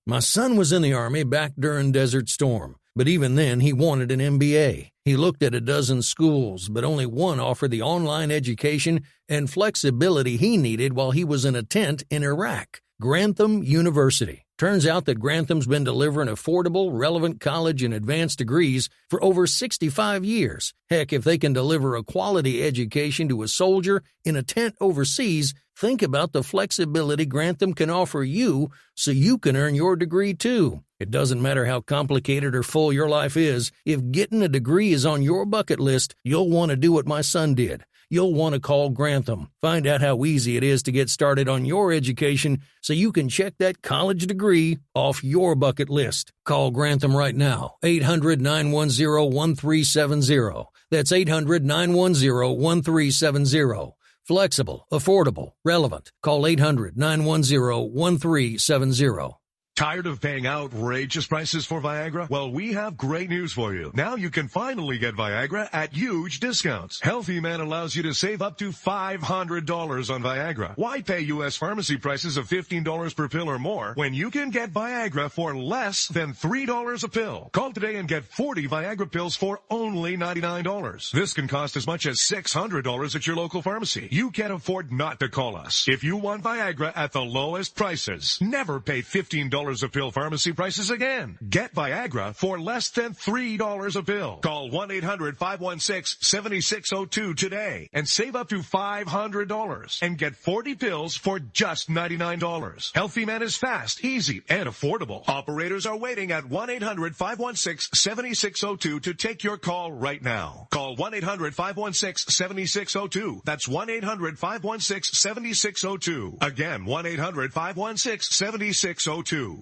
My son was in the Army back during Desert Storm, but even then he wanted an MBA. He looked at a dozen schools, but only one offered the online education and flexibility he needed while he was in a tent in Iraq. Grantham University. Turns out that Grantham's been delivering affordable, relevant college and advanced degrees for over 65 years. Heck, if they can deliver a quality education to a soldier in a tent overseas, think about the flexibility Grantham can offer you so you can earn your degree too. It doesn't matter how complicated or full your life is, if getting a degree is on your bucket list, you'll want to do what my son did. You'll want to call Grantham. Find out how easy it is to get started on your education so you can check that college degree off your bucket list. Call Grantham right now, 800-910-1370. That's 800-910-1370. Flexible, affordable, relevant. Call 800-910-1370. Tired of paying outrageous prices for Viagra? Well, we have great news for you. Now you can finally get Viagra at huge discounts. Healthy Man allows you to save up to $500 on Viagra. Why pay U.S. pharmacy prices of $15 per pill or more when you can get Viagra for less than $3 a pill? Call today and get 40 Viagra pills for only $99. This can cost as much as $600 at your local pharmacy. You can't afford not to call us. If you want Viagra at the lowest prices, never pay $15 a pill pharmacy prices again. Get Viagra for less than $3 a pill. Call 1-800-516-7602 today and save up to $500 and get 40 pills for just $99. Healthy Man is fast, easy, and affordable. Operators are waiting at 1-800-516-7602 to take your call right now. Call 1-800-516-7602. That's 1-800-516-7602. Again, 1-800-516-7602.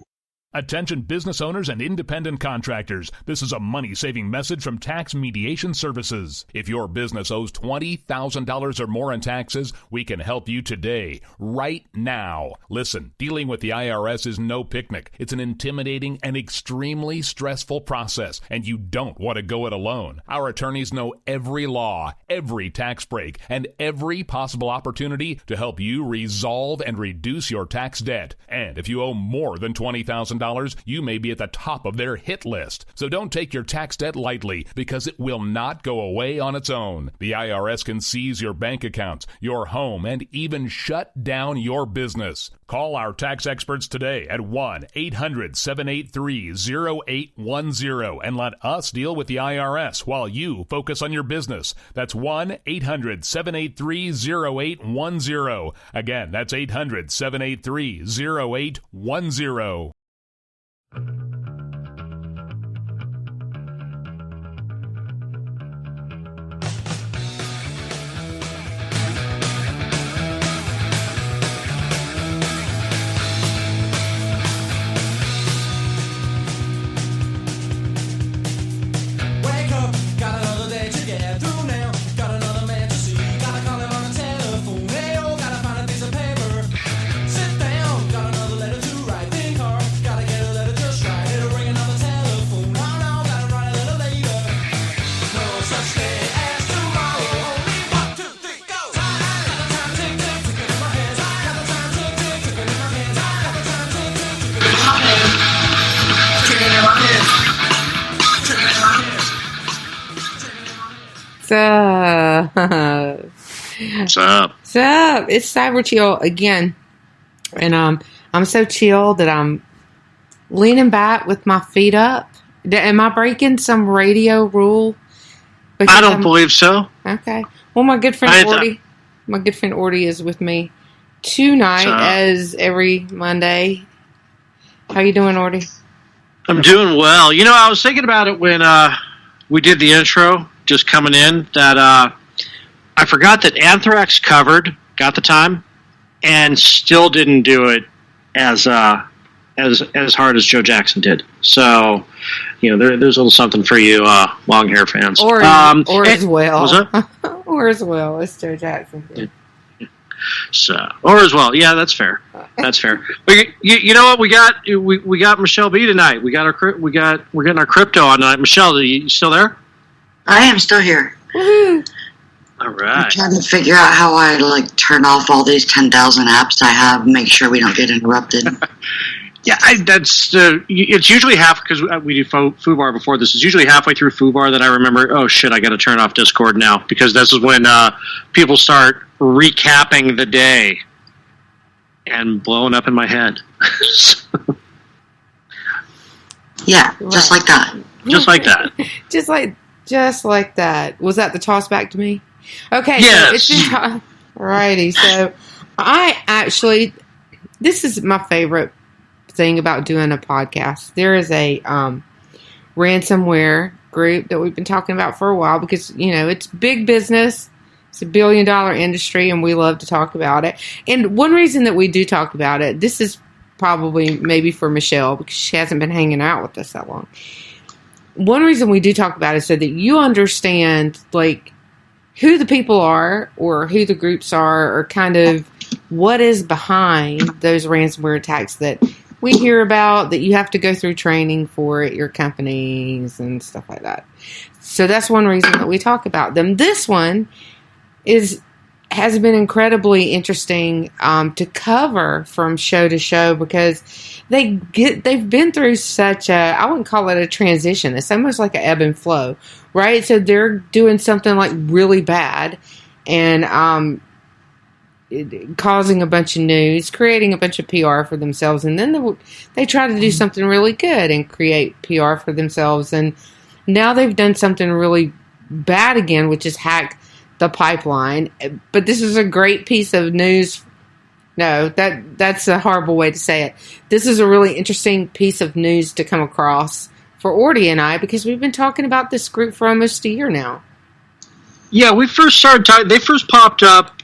Attention business owners and independent contractors. This is a money-saving message from Tax Mediation Services. If your business owes $20,000 or more in taxes, we can help you today, right now. Listen, dealing with the IRS is no picnic. It's an intimidating and extremely stressful process, and you don't want to go it alone. Our attorneys know every law, every tax break, and every possible opportunity to help you resolve and reduce your tax debt. And if you owe more than $20,000, you may be at the top of their hit list. So don't take your tax debt lightly, because it will not go away on its own. The IRS can seize your bank accounts, your home, and even shut down your business. Call our tax experts today at 1-800-783-0810 and let us deal with the IRS while you focus on your business. That's 1-800-783-0810. Again, that's 800-783-0810. What's up? What's up? It's Cyber Chill again. And I'm so chill that I'm leaning back with my feet up. Am I breaking some radio rule? I don't believe so. Okay. Well, my good friend Orty is with me tonight, as every Monday. How you doing, Orty? I'm doing well. You know, I was thinking about it when we did the intro, just coming in, that I forgot that Anthrax covered, got the time, and still didn't do it as hard as Joe Jackson did. So, you know, there's a little something for you long hair fans. Or as well as Joe Jackson did. Yeah. So, or as well, yeah, that's fair. That's fair. But you know what? We got Michelle B tonight. We're getting our crypto on tonight. Michelle, are you still there? I am still here. Woohoo! All right. I'm trying to figure out how I turn off all these 10,000 apps I have, make sure we don't get interrupted. Yeah, it's usually half, because we do FooBar before this. It's usually halfway through FooBar that I remember, oh shit, I got to turn off Discord now, because this is when people start recapping the day and blowing up in my head. Yeah, just like that. Just like that. Just like that. Was that the toss back to me? Okay. Yes. So it's been righty. So this is my favorite thing about doing a podcast. There is a ransomware group that we've been talking about for a while, because it's big business. It's a $1 billion industry, and we love to talk about it. And one reason that we do talk about it, this is probably maybe for Michelle, because she hasn't been hanging out with us that long. One reason we do talk about it is so that you understand who the people are, or who the groups are, or kind of what is behind those ransomware attacks that we hear about, that you have to go through training for at your companies and stuff like that. So that's one reason that we talk about them. This one has been incredibly interesting to cover from show to show, because they've been through such I wouldn't call it a transition. It's almost like an ebb and flow, right? So they're doing something really bad, and causing a bunch of news, creating a bunch of PR for themselves, and then they try to do something really good and create PR for themselves, and now they've done something really bad again, which is hack the pipeline. But this is a great piece of news. No, that's a horrible way to say it. This is a really interesting piece of news to come across for Orty and I, because we've been talking about this group for almost a year now. Yeah, we first started talking. They first popped up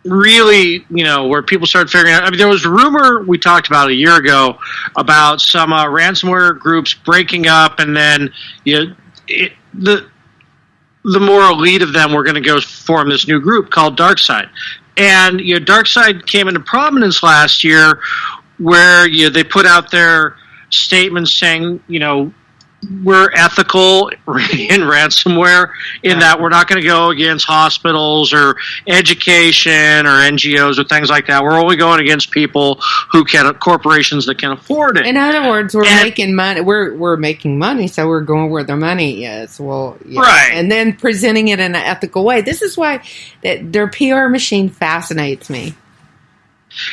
really, where people started figuring out. I mean, there was a rumor we talked about a year ago about some ransomware groups breaking up, and then the more elite of them were going to go form this new group called DarkSide. And DarkSide came into prominence last year, where they put out their statements saying, we're ethical in ransomware, in that we're not going to go against hospitals or education or NGOs or things like that. We're only going against people corporations that can afford it. In other words, we're making money. We're making money, so we're going where the money is. Well, yeah. Right. And then presenting it in an ethical way. This is why their PR machine fascinates me.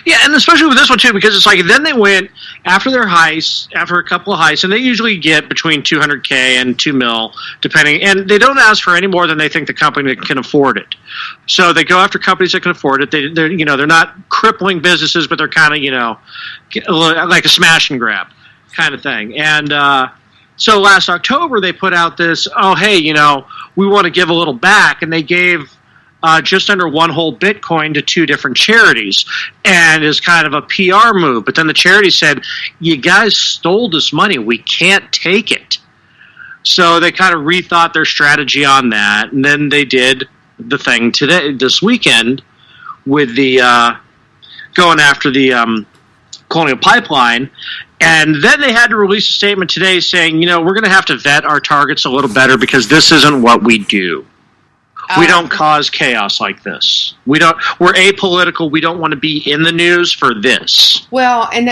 Yeah, and especially with this one, too, because it's then they went after their heists, after a couple of heists, and they usually get between $200K and $2 million, depending, and they don't ask for any more than they think the company can afford it. So they go after companies that can afford it. They're not crippling businesses, but they're kind of, like a smash and grab kind of thing. And so last October, they put out this, oh, hey, we want to give a little back, and they gave just under one whole Bitcoin to two different charities, and is kind of a PR move. But then the charity said, you guys stole this money. We can't take it. So they kind of rethought their strategy on that. And then they did the thing this weekend, with the going after the Colonial Pipeline. And then they had to release a statement today saying, we're going to have to vet our targets a little better, because this isn't what we do. We don't cause chaos like this. We're apolitical. We don't want to be in the news for this. Well, and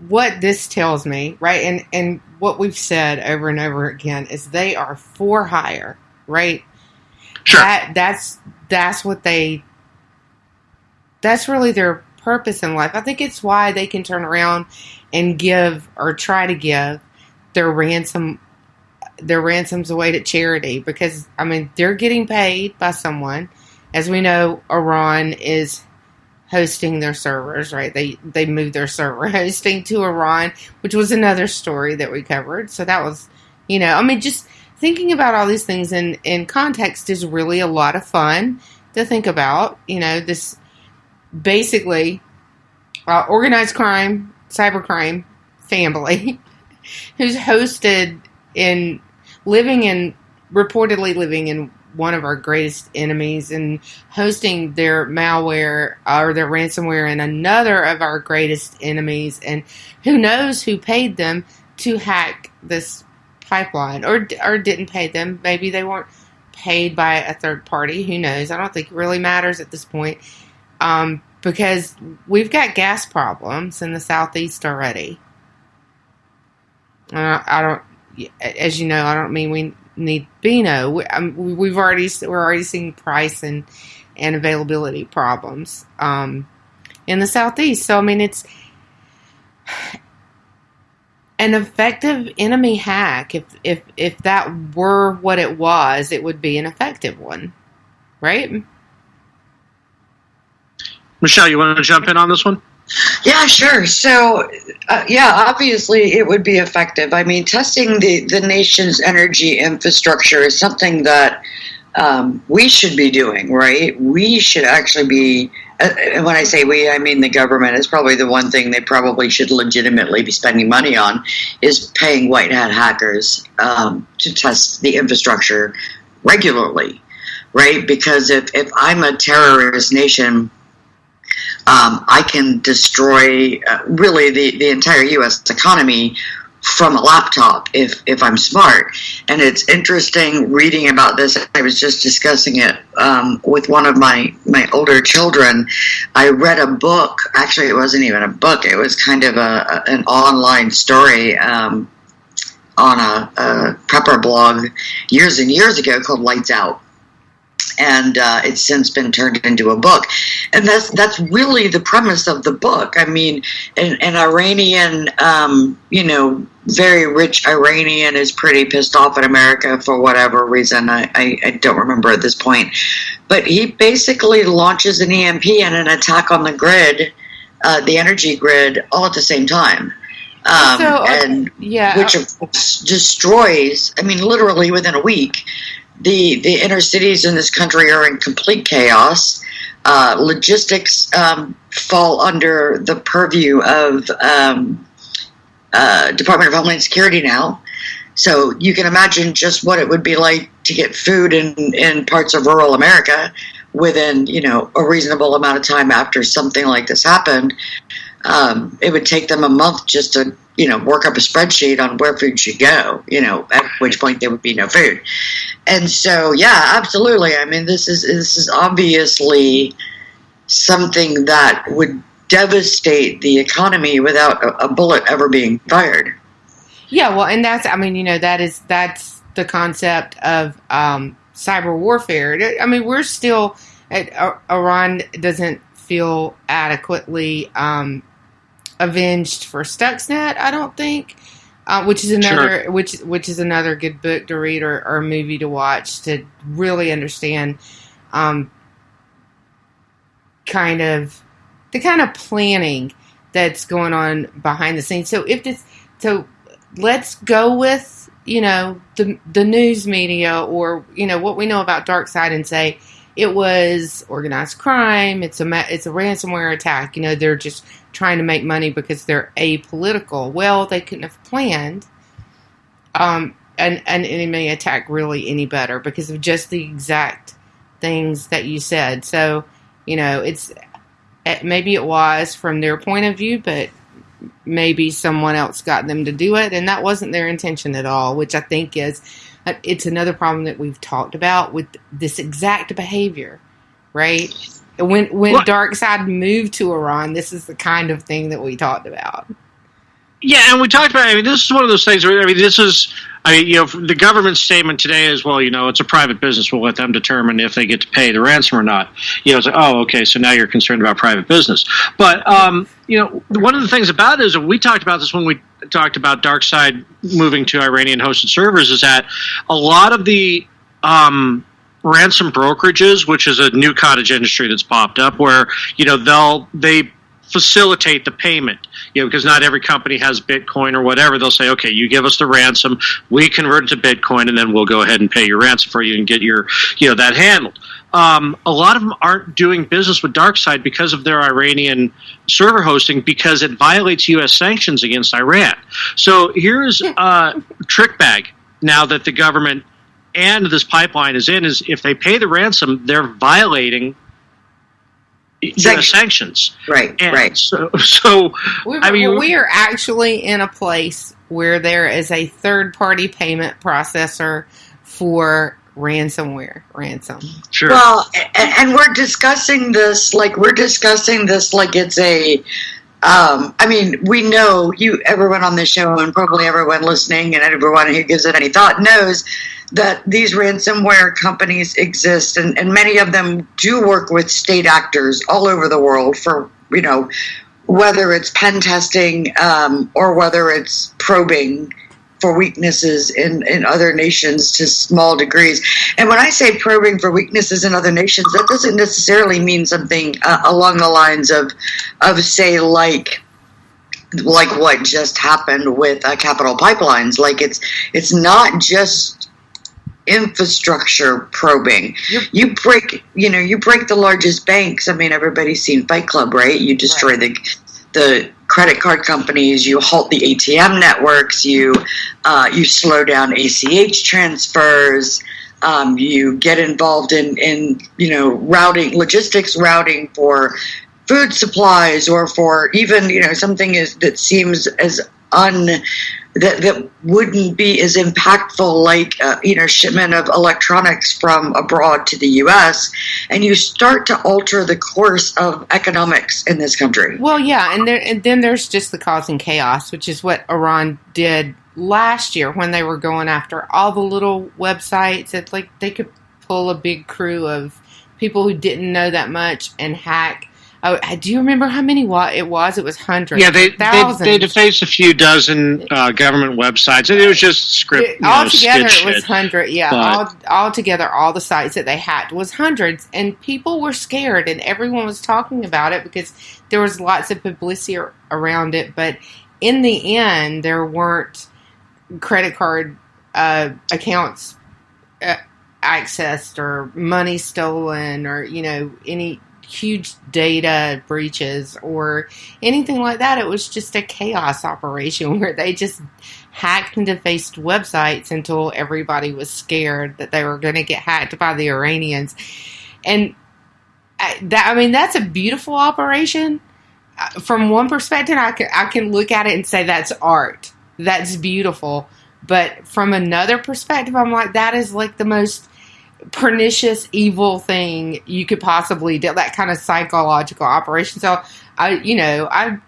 what this tells me, right, and what we've said over and over again, is they are for hire, right? Sure. That's really their purpose in life. I think it's why they can turn around and give, or try to give, their ransoms away to charity, because they're getting paid by someone. As we know, Iran is hosting their servers, right? They moved their server hosting to Iran, which was another story that we covered. So that was, just thinking about all these things in context is really a lot of fun to think about. This basically organized crime, cybercrime family who's reportedly living in one of our greatest enemies, and hosting their malware or their ransomware in another of our greatest enemies, and who knows who paid them to hack this pipeline, or didn't pay them. Maybe they weren't paid by a third party. Who knows? I don't think it really matters at this point. because we've got gas problems in the Southeast already. I don't, as you know, I don't mean we need Beano. We're already seeing price and availability problems in the Southeast. So I mean, it's an effective enemy hack. If that were what it was, it would be an effective one, right? Michelle, you want to jump in on this one? Yeah, sure. So, obviously it would be effective. I mean, testing the nation's energy infrastructure is something that we should be doing, right? We should actually be, and when I say we, I mean the government is probably the one thing they probably should legitimately be spending money on, is paying white hat hackers to test the infrastructure regularly, right? Because if I'm a terrorist nation, I can destroy really the entire U.S. economy from a laptop if I'm smart. And it's interesting reading about this. I was just discussing it with one of my older children. I read a book. Actually, it wasn't even a book. It was kind of an online story on a prepper blog years and years ago called Lights Out. And it's since been turned into a book. And that's really the premise of the book. I mean, an Iranian, very rich Iranian is pretty pissed off at America for whatever reason. I don't remember at this point. But he basically launches an EMP and an attack on the grid, the energy grid, all at the same time. Which of course destroys, I mean, literally within a week, the inner cities in this country are in complete chaos. Logistics fall under the purview of Department of Homeland Security now. So you can imagine just what it would be like to get food in parts of rural America within, a reasonable amount of time after something like this happened. It would take them a month just to, work up a spreadsheet on where food should go, at which point there would be no food. And so, yeah, absolutely. I mean, this is obviously something that would devastate the economy without a bullet ever being fired. Yeah, well, and that's the concept of cyber warfare. I mean, we're still, Iran doesn't feel adequately avenged for Stuxnet, I don't think, which is another which is another good book to read or movie to watch to really understand kind of planning that's going on behind the scenes. So let's go with the news media or what we know about dark side and say it was organized crime. It's a ransomware attack. They're just trying to make money because they're apolitical. Well, they couldn't have planned an enemy attack really any better because of just the exact things that you said. So, it's maybe it was from their point of view, but maybe someone else got them to do it, and that wasn't their intention at all, which I think it's another problem that we've talked about with this exact behavior, right? When Dark Side moved to Iran, this is the kind of thing that we talked about. Yeah, and we talked about, this is one of those things where, the government's statement today is, well, it's a private business. We'll let them determine if they get to pay the ransom or not. It's like, oh, okay, so now you're concerned about private business. But, one of the things about it is, and we talked about this when we talked about Dark Side moving to Iranian-hosted servers, is that a lot of the ransom brokerages, which is a new cottage industry that's popped up, where, they facilitate the payment, because not every company has Bitcoin or whatever. They'll say, okay, you give us the ransom, we convert it to Bitcoin, and then we'll go ahead and pay your ransom for you and get your, that handled. A lot of them aren't doing business with DarkSide because of their Iranian server hosting, because it violates U.S. sanctions against Iran. So here's a trick bag now that the government and this pipeline is in, is if they pay the ransom, they're violating U.S. sanctions. Right, and right. So we are actually in a place where there is a third-party payment processor for ransomware. Sure. Well, and we're discussing this like it's a. I mean, we know everyone on this show, and probably everyone listening, and everyone who gives it any thought knows that these ransomware companies exist, and many of them do work with state actors all over the world for, whether it's pen testing or whether it's probing for weaknesses in other nations to small degrees. And when I say probing for weaknesses in other nations, that doesn't necessarily mean something along the lines of say, like what just happened with Capital Pipelines. Like it's not just infrastructure probing. You break the largest banks. I mean, everybody's seen Fight Club, right? You destroy the credit card companies, you halt the ATM networks, you slow down ACH transfers, you get involved in logistics routing for food supplies, or for even something that seems as that wouldn't be as impactful, like shipment of electronics from abroad to the U.S., and you start to alter the course of economics in this country. Well, yeah, and then there's just the causing chaos, which is what Iran did last year when they were going after all the little websites. It's like they could pull a big crew of people who didn't know that much and hack. Oh, do you remember how many it was? It was hundreds. Yeah, they defaced a few dozen government websites, and it was just script. Altogether, it was hundreds. Yeah, altogether, all the sites that they hacked was hundreds, and people were scared, and everyone was talking about it because there was lots of publicity around it. But in the end, there weren't credit card accounts accessed or money stolen or any huge data breaches or anything like that. It was just a chaos operation where they just hacked and defaced websites until everybody was scared that they were going to get hacked by the Iranians. And that's a beautiful operation. From one perspective, I can look at it and say that's art. That's beautiful. But from another perspective, I'm like, that is like the most pernicious, evil thing you could possibly do, that kind of psychological operation. So I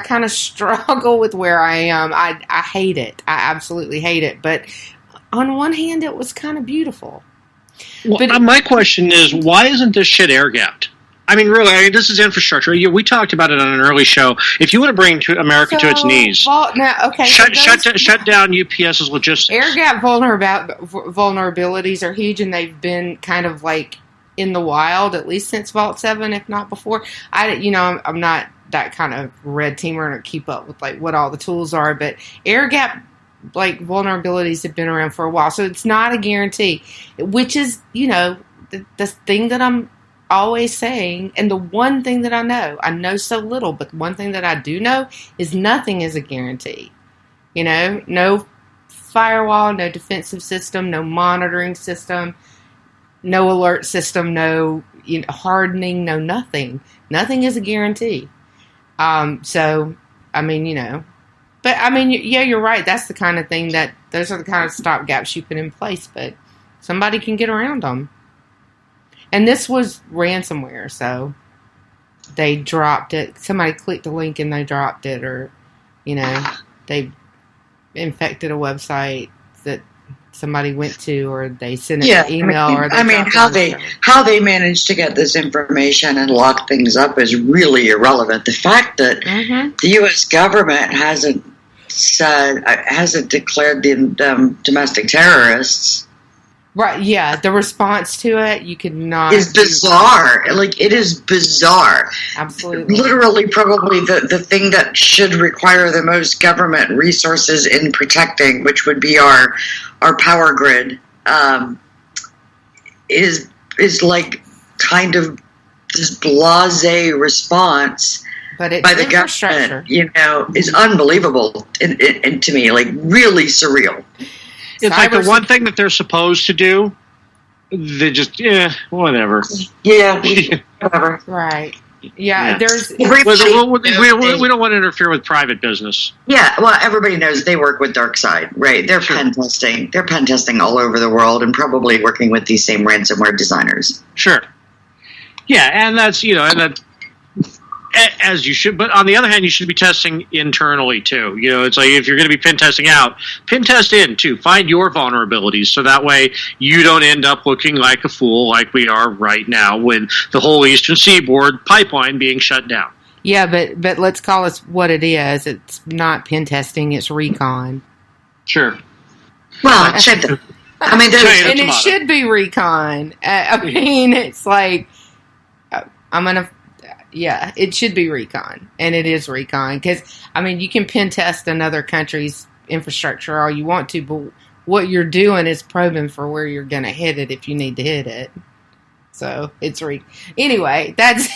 kind of struggle with where I am. I hate it. I absolutely hate it. But on one hand, it was kind of beautiful. Well, but my question is, why isn't this shit air-gapped? I mean, really, this is infrastructure. We talked about it on an early show. If you want to bring America to its knees, shut down UPS's logistics. Air gap vulnerabilities are huge, and they've been kind of like in the wild, at least since Vault 7, if not before. I'm not that kind of red teamer to keep up with like what all the tools are, but air gap vulnerabilities have been around for a while, so it's not a guarantee. Which is the thing that I'm always saying, and the one thing that I know so little, but one thing that I do know is nothing is a guarantee. No firewall, no defensive system, no monitoring system, no alert system, no hardening, no nothing. Nothing is a guarantee. But you're right. That's the kind of thing those are the kind of stopgaps you put in place, but somebody can get around them. And this was ransomware, so they dropped it. Somebody clicked the link and they dropped it, or, they infected a website that somebody went to, or they sent an email. How they managed to get this information and lock things up is really irrelevant. The fact that the U.S. government hasn't declared them domestic terrorists. Right, yeah. The response to it, you could not... is bizarre. It is bizarre. Absolutely. Literally, probably the thing that should require the most government resources in protecting, which would be our power grid, is like kind of this blasé response by the government, is unbelievable and to me, like really surreal. It's like the one thing that they're supposed to do, they just, whatever. Yeah, whatever. Right. Yeah, there's. We don't want to interfere with private business. Yeah, well, everybody knows they work with Darkside, right? They're pen testing. They're pen testing all over the world and probably working with these same ransomware designers. Sure. Yeah, and that's, and that, as you should. But on the other hand, you should be testing internally too. It's like if you're going to be pen testing out, pen test in too. Find your vulnerabilities so that way you don't end up looking like a fool like we are right now with the whole Eastern Seaboard pipeline being shut down. Yeah, but let's call it what it is. It's not pen testing; it's recon. Sure. Well, it should be recon. It's like Yeah, it should be recon, and it is recon, because, you can pen test another country's infrastructure all you want to, but what you're doing is probing for where you're going to hit it if you need to hit it. So, it's anyway, that's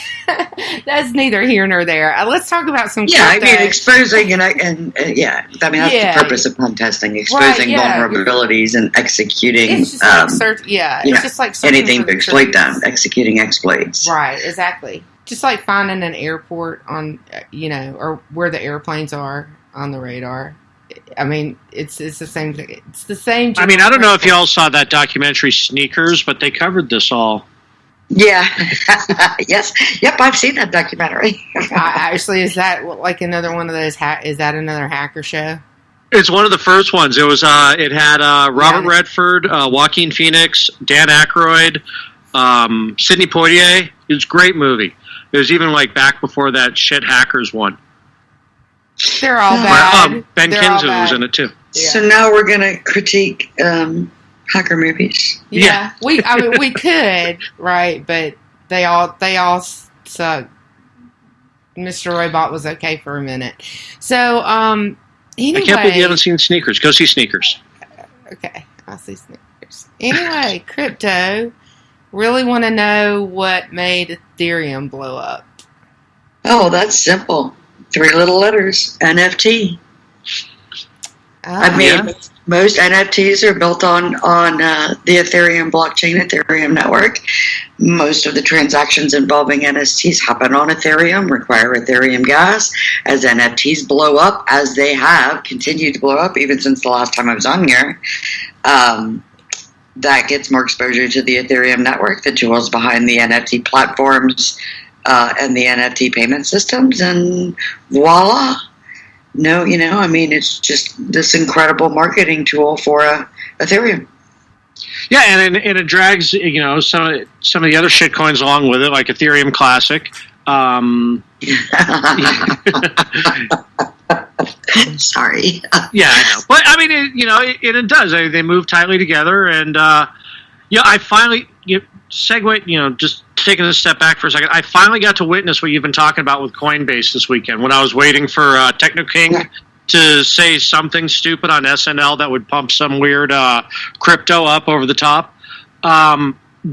neither here nor there. Let's talk about some exposing that's the purpose of pen testing, exposing vulnerabilities and executing it's just like anything to exploit them, executing exploits. Right, exactly. Just like finding an airport on, or where the airplanes are on the radar. It's the same thing. It's the same. I don't know if y'all saw that documentary Sneakers, but they covered this all. Yeah. Yes. Yep, I've seen that documentary. Actually, is that like another one of those? Is that another hacker show? It's one of the first ones. It was. It had Robert Redford, Joaquin Phoenix, Dan Aykroyd, Sidney Poitier. It was a great movie. It was even back before that shit Hackers one. They're all bad. Ben Kinzer was in it too. Yeah. So now we're going to critique hacker movies. Yeah. We could, right? But they all suck. Mr. Robot was okay for a minute. So anyway, I can't believe you haven't seen Sneakers. Go see Sneakers. Okay, I'll see Sneakers. Anyway, crypto. Really want to know what made Ethereum blow up. Oh, that's simple. 3 little letters. NFT. Most NFTs are built on the Ethereum blockchain, Ethereum network. Most of the transactions involving NFTs happen on Ethereum, require Ethereum gas. As NFTs blow up, as they have continued to blow up even since the last time I was on here, that gets more exposure to the Ethereum network, the tools behind the NFT platforms, and the NFT payment systems, and voila. It's just this incredible marketing tool for Ethereum. Yeah, and it drags, some of the other shit coins along with it, like Ethereum Classic. Sorry. Yeah, I know. But, it does. They move tightly together, and, I finally, just taking a step back for a second, I finally got to witness what you've been talking about with Coinbase this weekend when I was waiting for Techno King to say something stupid on SNL that would pump some weird crypto up over the top.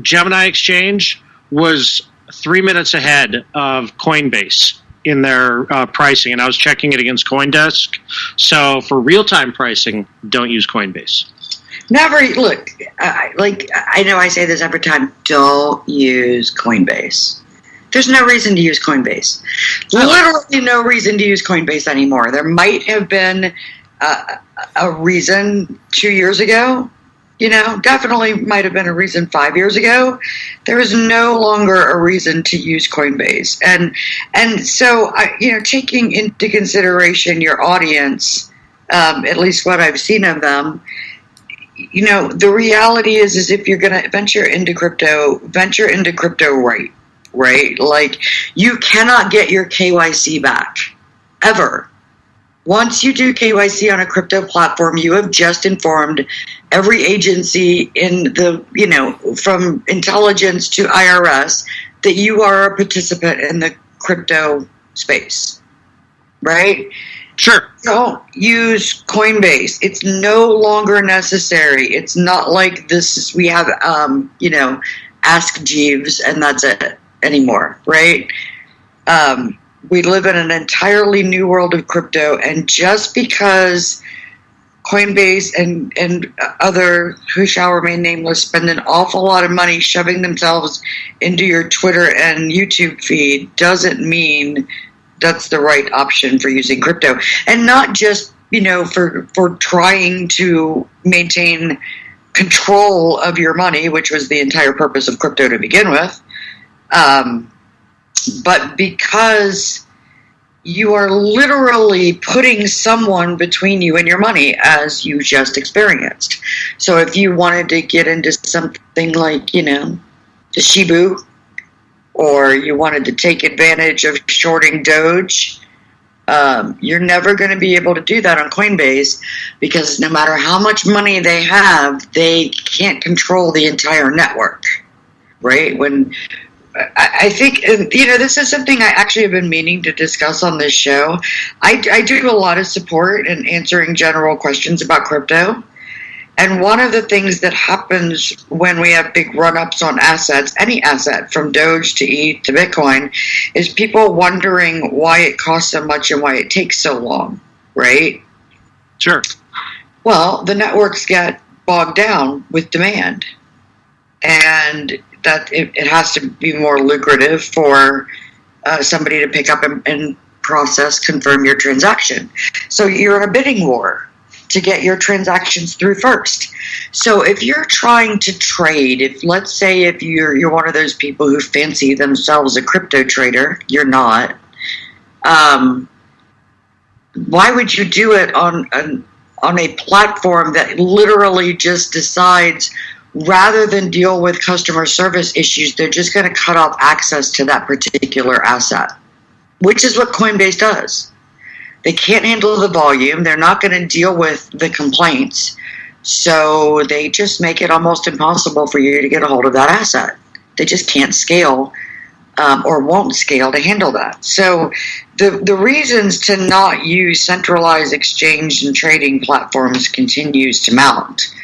Gemini Exchange was 3 minutes ahead of Coinbase in their pricing, and I was checking it against CoinDesk. So for real-time pricing, don't use Coinbase. Never look. I know I say this every time. Don't use Coinbase. There's no reason to use Coinbase. Literally no reason to use Coinbase anymore. There might have been a reason 2 years ago. Definitely might have been a reason 5 years ago. There is no longer a reason to use Coinbase. And so, taking into consideration your audience, at least what I've seen of them, the reality is if you're going to venture into crypto right? Like, you cannot get your KYC back, ever. Once you do KYC on a crypto platform, you have just informed every agency in the, from intelligence to IRS, that you are a participant in the crypto space, right? Sure. Don't use Coinbase. It's no longer necessary. It's not like this. We have, Ask Jeeves, and that's it anymore, right? We live in an entirely new world of crypto, and just because Coinbase and other who shall remain nameless spend an awful lot of money shoving themselves into your Twitter and YouTube feed doesn't mean that's the right option for using crypto. And not just, for trying to maintain control of your money, which was the entire purpose of crypto to begin with, but because you are literally putting someone between you and your money, as you just experienced. So if you wanted to get into something like, the Shibu, or you wanted to take advantage of shorting Doge, you're never going to be able to do that on Coinbase, because no matter how much money they have, they can't control the entire network, right? I think, this is something I actually have been meaning to discuss on this show. I do a lot of support in answering general questions about crypto. And one of the things that happens when we have big run-ups on assets, any asset from Doge to ETH to Bitcoin, is people wondering why it costs so much and why it takes so long, right? Sure. Well, the networks get bogged down with demand. And that it has to be more lucrative for somebody to pick up and process, confirm your transaction. So you're in a bidding war to get your transactions through first. So if you're trying to trade, let's say you're one of those people who fancy themselves a crypto trader, you're not. Why would you do it on a platform that literally just decides, rather than deal with customer service issues, they're just going to cut off access to that particular asset, which is what Coinbase does. They can't handle the volume. They're not going to deal with the complaints. So they just make it almost impossible for you to get a hold of that asset. They just can't scale or won't scale to handle that. So the reasons to not use centralized exchange and trading platforms continues to mount.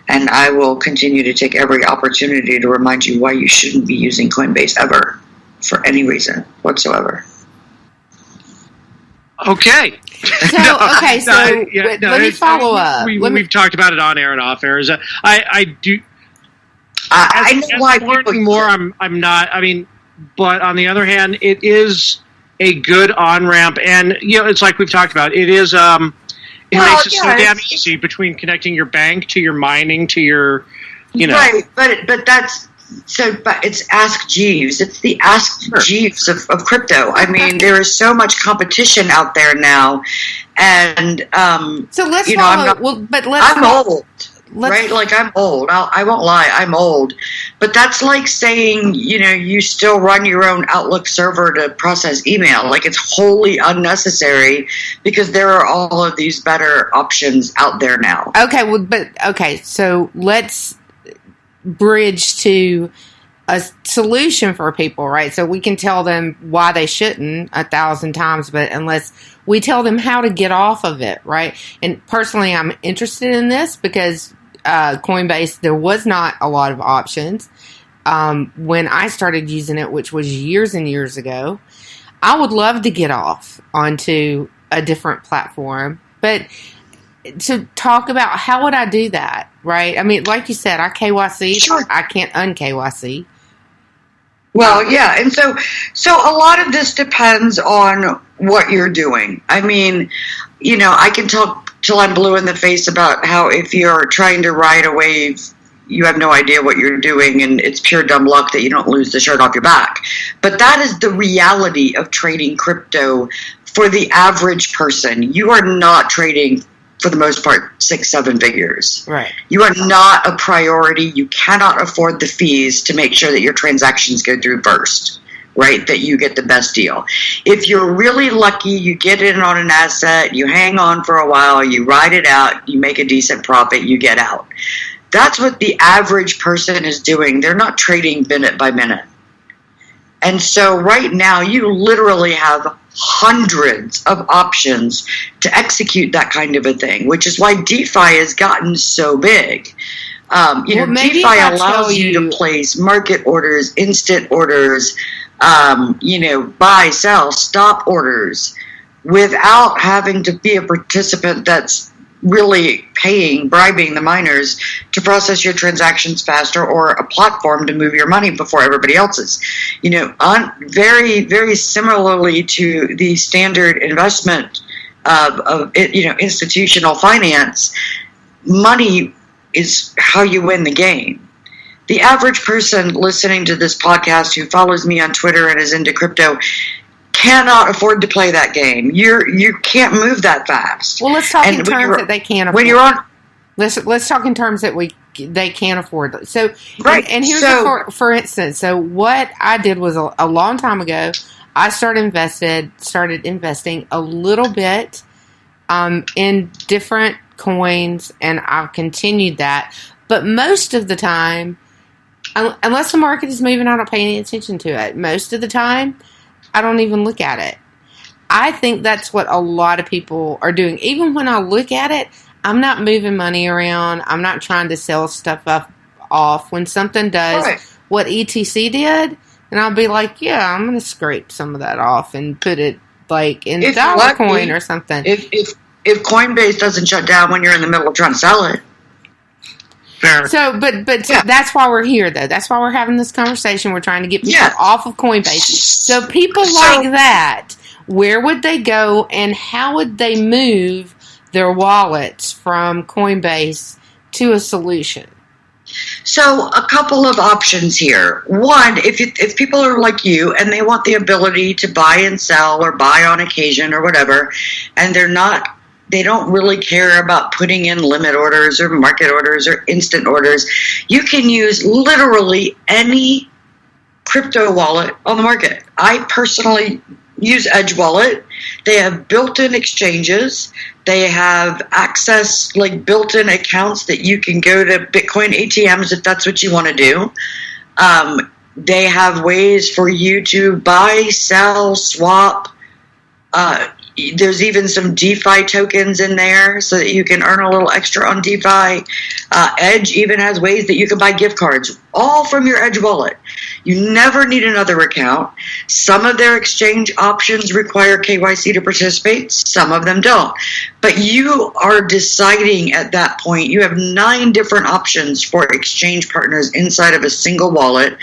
And I will continue to take every opportunity to remind you why you shouldn't be using Coinbase ever, for any reason whatsoever. Okay. Let me follow up. We've talked about it on air and off air. I know why people more. I'm not. I mean, but on the other hand, it is a good on ramp, and it's like we've talked about. It is. It makes it so damn easy between connecting your bank to your mining to your, Right, but that's so. But it's Ask Jeeves. It's the Ask Jeeves of crypto. I mean, there is so much competition out there now, and so let's I'm old. Right, like I'm old. I won't lie, I'm old. But that's like saying, you still run your own Outlook server to process email. Like, it's wholly unnecessary because there are all of these better options out there now. Okay, so let's bridge to a solution for people, right? So we can tell them why they shouldn't 1,000 times, but unless we tell them how to get off of it, right? And personally, I'm interested in this because Coinbase, there was not a lot of options when I started using it, which was years and years ago. I would love to get off onto a different platform, but to talk about how would I do that, right? I mean, like you said, I KYC, sure. I can't un-KYC. Well, yeah, and so a lot of this depends on what you're doing. I mean, I can talk till I'm blue in the face about how if you're trying to ride a wave, you have no idea what you're doing, and it's pure dumb luck that you don't lose the shirt off your back. But that is the reality of trading crypto for the average person. You are not trading, for the most part, 6-7 figures. Right. You are not a priority. You cannot afford the fees to make sure that your transactions go through first, right? That you get the best deal. If you're really lucky, you get in on an asset, you hang on for a while, you ride it out, you make a decent profit, you get out. That's what the average person is doing. They're not trading minute by minute. And so right now, you literally have hundreds of options to execute that kind of a thing, which is why DeFi has gotten so big. DeFi allows you to place market orders, instant orders, buy, sell, stop orders without having to be a participant that's really bribing the miners to process your transactions faster, or a platform to move your money before everybody else's. Very, very similarly to the standard investment of institutional finance, money is how you win the game. The average person listening to this podcast who follows me on Twitter and is into crypto cannot afford to play that game. You can't move that fast. Well, let's talk in terms that they can't afford. When you're on, let's talk in terms that they can't afford. So, right. And here's for instance. So what I did was a long time ago, I started investing a little bit in different coins, and I continued that. But most of the time, unless the market is moving, I don't pay any attention to it. Most of the time, I don't even look at it. I think that's what a lot of people are doing. Even when I look at it, I'm not moving money around. I'm not trying to sell stuff off. When something does what ETC did, and I'll be like, yeah, I'm going to scrape some of that off and put it like in dollar coin or something. If Coinbase doesn't shut down when you're in the middle of trying to sell it. Fair. So, but that's why we're here, though. That's why we're having this conversation. We're trying to get people off of Coinbase. So people like that, where would they go, and how would they move their wallets from Coinbase to a solution? So a couple of options here. One, if people are like you and they want the ability to buy and sell or buy on occasion or whatever, and they don't really care about putting in limit orders or market orders or instant orders, you can use literally any crypto wallet on the market. I personally use Edge Wallet. They have built-in exchanges. They have access, like built-in accounts that you can go to Bitcoin ATMs if that's what you want to do. They have ways for you to buy, sell, swap. There's even some DeFi tokens in there so that you can earn a little extra on DeFi. Edge even has ways that you can buy gift cards, all from your Edge wallet. You never need another account. Some of their exchange options require KYC to participate. Some of them don't. But you are deciding at that point. You have 9 different options for exchange partners inside of a single wallet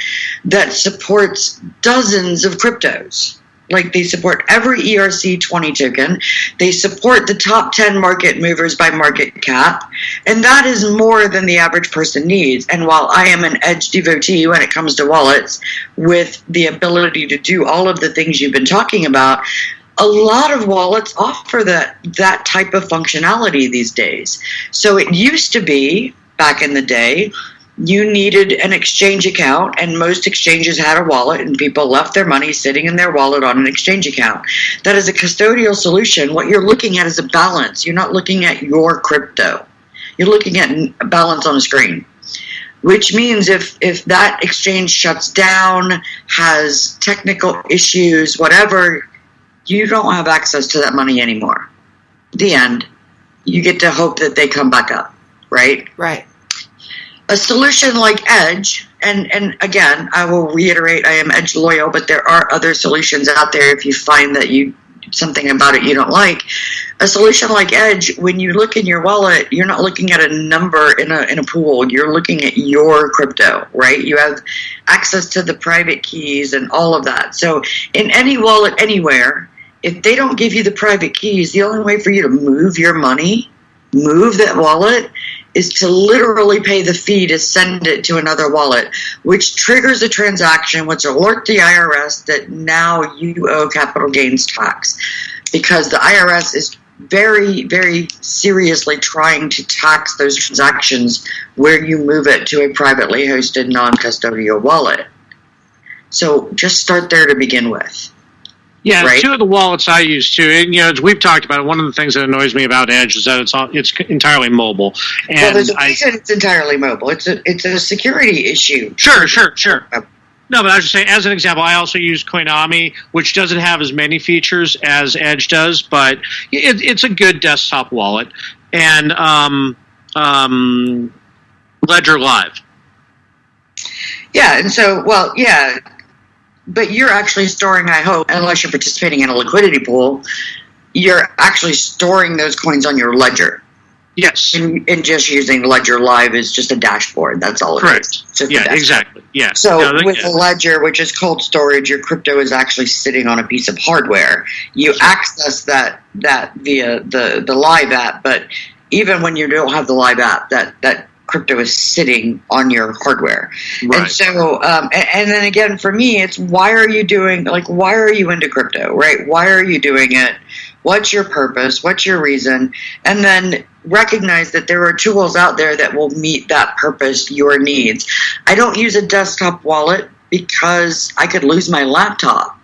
that supports dozens of cryptos. Like, they support every ERC20 token. They support the top 10 market movers by market cap. And that is more than the average person needs. And while I am an Edge devotee when it comes to wallets, with the ability to do all of the things you've been talking about, a lot of wallets offer that type of functionality these days. So it used to be, back in the day, you needed an exchange account, and most exchanges had a wallet, and people left their money sitting in their wallet on an exchange account. That is a custodial solution. What you're looking at is a balance. You're not looking at your crypto. You're looking at a balance on a screen, which means if that exchange shuts down, has technical issues, whatever, you don't have access to that money anymore. The end. You get to hope that they come back up, right? Right. A solution like Edge, and again, I will reiterate, I am Edge loyal, but there are other solutions out there if you find that something about it you don't like. A solution like Edge, when you look in your wallet, you're not looking at a number in a pool. You're looking at your crypto, right? You have access to the private keys and all of that. So in any wallet anywhere, if they don't give you the private keys, the only way for you to move your money, move that wallet, is to literally pay the fee to send it to another wallet, which triggers a transaction, which alerts the IRS that now you owe capital gains tax, because the IRS is very, very seriously trying to tax those transactions where you move it to a privately hosted non-custodial wallet. So just start there to begin with. Yeah, right? 2 of the wallets I use too. And, as we've talked about it, one of the things that annoys me about Edge is that it's entirely mobile. And well, there's a reason it's entirely mobile. It's a security issue. Sure. No, but I was just saying, as an example, I also use Koinami, which doesn't have as many features as Edge does, but it's a good desktop wallet. And Ledger Live. Yeah, and so, well, yeah. But you're actually storing, I hope, unless you're participating in a liquidity pool, you're actually storing those coins on your ledger. Yes. And just using Ledger Live is just a dashboard. That's all it Correct. is. It's just a Yeah, dashboard. exactly. Yeah. So No, with the Ledger, which is cold storage, your crypto is actually sitting on a piece of hardware. You access that via the Live app, but even when you don't have the Live app, that crypto is sitting on your hardware. Right. And so, and then again, for me, it's why are you into crypto, right? Why are you doing it? What's your purpose? What's your reason? And then recognize that there are tools out there that will meet that purpose, your needs. I don't use a desktop wallet because I could lose my laptop.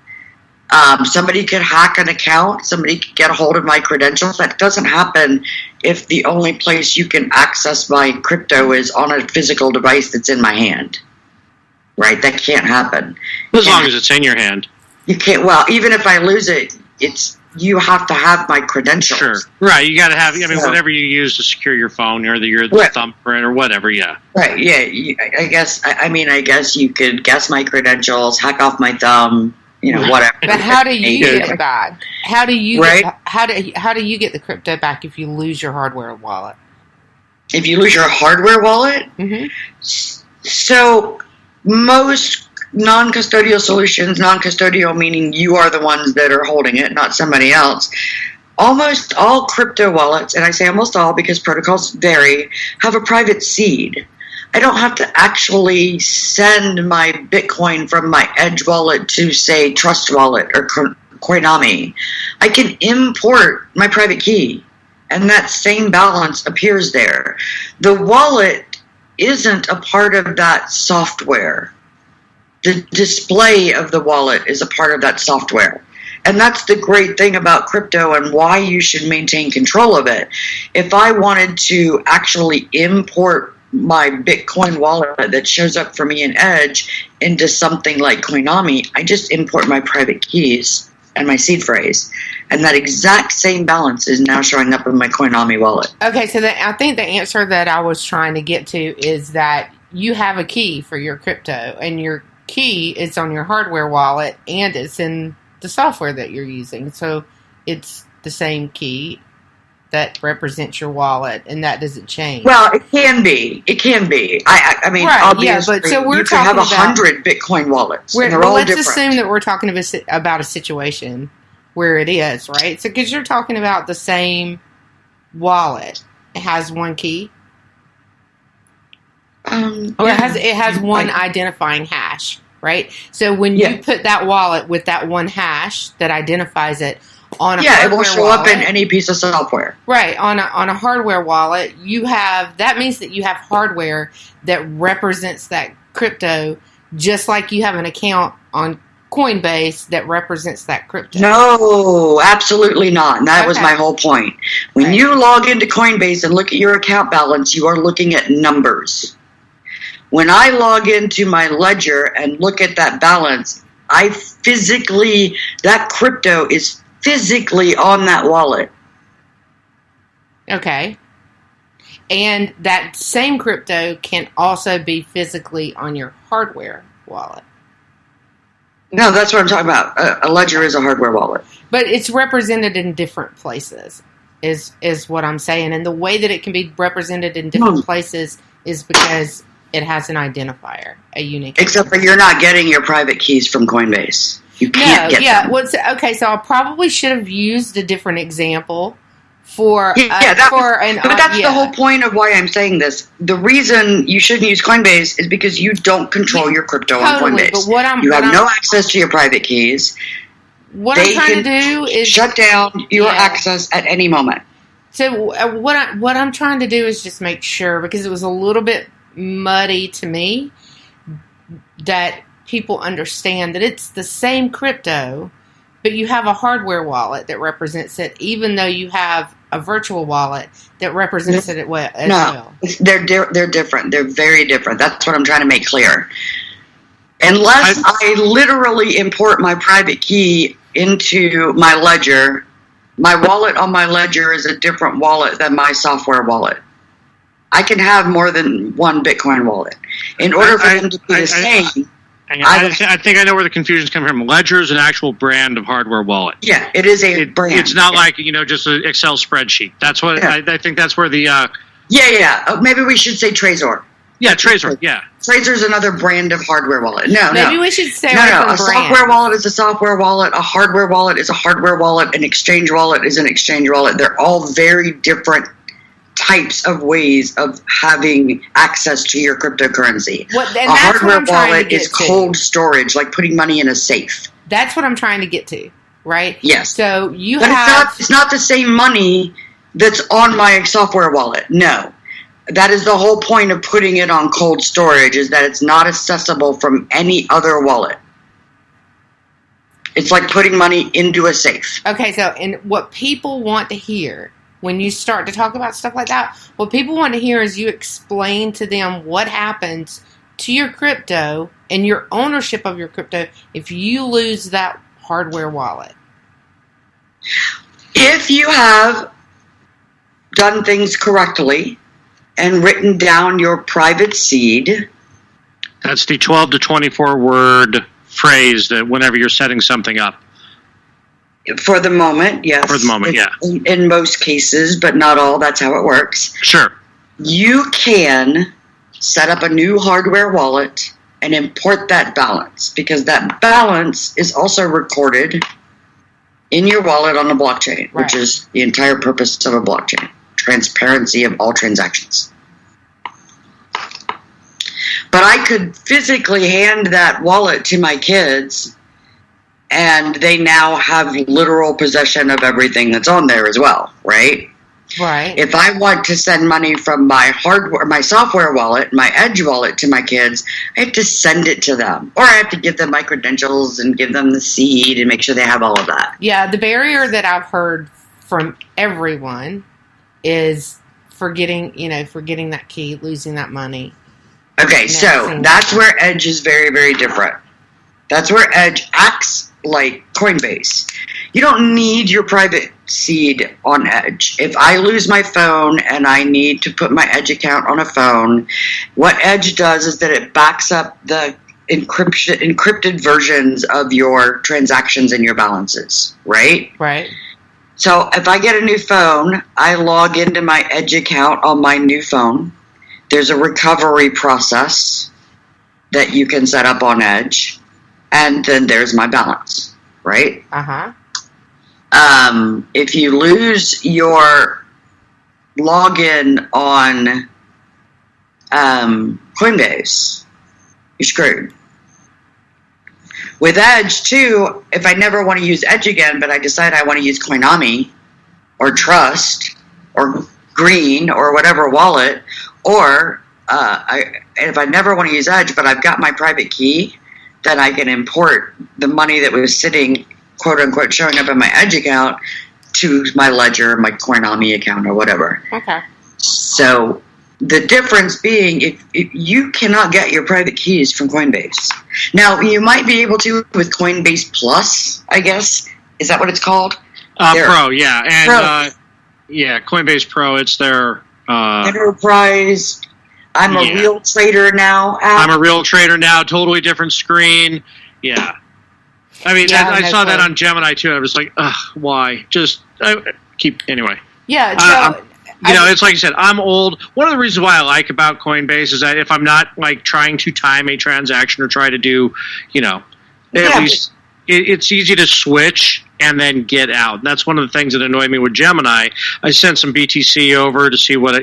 Somebody could hack an account. Somebody could get a hold of my credentials. That doesn't happen if the only place you can access my crypto is on a physical device that's in my hand. Right? That can't happen. As long as it's in your hand. You can't. Well, even if I lose it, you have to have my credentials. Sure. Right. You got to have. Whatever you use to secure your phone, or your thumbprint, or whatever. Yeah. Right. Yeah. I guess you could guess my credentials, hack off my thumb. Whatever. But how do you get it back? How do you how do you get the crypto back if you lose your hardware wallet? If you lose your hardware wallet, so most non-custodial solutions, non-custodial meaning you are the ones that are holding it, not somebody else. Almost all crypto wallets, and I say almost all because protocols vary, have a private seed. I don't have to actually send my Bitcoin from my Edge wallet to, say, Trust Wallet or Koinami. I can import my private key, and that same balance appears there. The wallet isn't a part of that software. The display of the wallet is a part of that software. And that's the great thing about crypto and why you should maintain control of it. If I wanted to actually import my Bitcoin wallet that shows up for me in Edge into something like Koinami, I just import my private keys and my seed phrase. And that exact same balance is now showing up in my Koinami wallet. Okay, so I think the answer that I was trying to get to is that you have a key for your crypto, and your key is on your hardware wallet, and it's in the software that you're using. So it's the same key that represents your wallet, and that doesn't change. Well, it can be. I mean, right, obviously, yeah, but so we're you talking can have 100 Bitcoin wallets, and they're all let's different. assume that we're talking about a situation where it is, right? So, because you're talking about the same wallet, it has one key, or it has one identifying hash, right? So when you put that wallet with that one hash that identifies it on a hardware it will show wallet, up in any piece of software. Right, on a hardware wallet, that means that you have hardware that represents that crypto, just like you have an account on Coinbase that represents that crypto. No, absolutely not. And that was my whole point. When you log into Coinbase and look at your account balance, you are looking at numbers. When I log into my ledger and look at that balance, that crypto is physically on that wallet. Okay. And that same crypto can also be physically on your hardware wallet. No, that's what I'm talking about. A ledger is a hardware wallet. But it's represented in different places, is what I'm saying. And the way that it can be represented in different places is because it has an identifier, a unique Except for you're not getting your private keys from Coinbase. You can't get them. Well, okay, so I probably should have used a different example for but that's the whole point of why I'm saying this. The reason you shouldn't use Coinbase is because you don't control your crypto on Coinbase. But you have no access to your private keys. What I'm trying to do is shut down your access at any moment. So what I'm trying to do is just make sure, because it was a little bit muddy to me, that people understand that it's the same crypto, but you have a hardware wallet that represents it, even though you have a virtual wallet that represents it as well. They're different. They're very different. That's what I'm trying to make clear. Unless I literally import my private key into my ledger, my wallet on my ledger is a different wallet than my software wallet. I can have more than one Bitcoin wallet. In order for them to be the same, I think I know where the confusion's coming from. Ledger is an actual brand of hardware wallet. Yeah, it is a brand. It's not like, just an Excel spreadsheet. That's what I think that's where the... maybe we should say Trezor. Yeah, Trezor, yeah. Trezor's another brand of hardware wallet. Maybe we should say a software wallet is a software wallet. A hardware wallet is a hardware wallet. An exchange wallet is an exchange wallet. They're all very different types of ways of having access to your cryptocurrency. A hardware wallet is cold storage, like putting money in a safe. That's what I'm trying to get to, right? Yes. So it's not the same money that's on my software wallet. No. That is the whole point of putting it on cold storage, is that it's not accessible from any other wallet. It's like putting money into a safe. Okay, so and what people want to hear when you start to talk about stuff like that, what people want to hear is you explain to them what happens to your crypto and your ownership of your crypto if you lose that hardware wallet. If you have done things correctly and written down your private seed. That's the 12 to 24 word phrase that whenever you're setting something up. For the moment, yes. For the moment, yeah. In most cases, but not all. That's how it works. Sure. You can set up a new hardware wallet and import that balance, because that balance is also recorded in your wallet on the blockchain, which is the entire purpose of a blockchain. Transparency of all transactions. But I could physically hand that wallet to my kids, and they now have literal possession of everything that's on there as well, right? Right. If I want to send money from my software wallet, my Edge wallet to my kids, I have to send it to them. Or I have to give them my credentials and give them the seed and make sure they have all of that. Yeah, the barrier that I've heard from everyone is forgetting that key, losing that money. Okay, so that's where Edge is very, very different. That's where Edge acts like Coinbase. You don't need your private seed on Edge. If I lose my phone and I need to put my Edge account on a phone, what Edge does is that it backs up the encrypted versions of your transactions and your balances, right? Right. So if I get a new phone, I log into my Edge account on my new phone. There's a recovery process that you can set up on Edge, and then there's my balance, right? Uh-huh. If you lose your login on Coinbase, you're screwed. With Edge, too, if I never want to use Edge again, but I decide I want to use Coinami or Trust or Green or whatever wallet, or if I never want to use Edge, but I've got my private key, then I can import the money that was sitting, quote-unquote, showing up in my Edge account to my Ledger, my Coinami account, or whatever. Okay. So the difference being, if you cannot get your private keys from Coinbase. Now, you might be able to with Coinbase Plus, I guess. Is that what it's called? Pro, yeah. And, Coinbase Pro, it's their... Enterprise. I'm a real trader now. I'm a real trader now. Totally different screen. Yeah. I mean, I saw that on Gemini, too. I was like, ugh, why? Just anyway. Yeah, so... it's like you said, I'm old. One of the reasons why I like about Coinbase is that if I'm not like trying to time a transaction or try to do, at least it's easy to switch and then get out. And that's one of the things that annoyed me with Gemini. I sent some BTC over to see what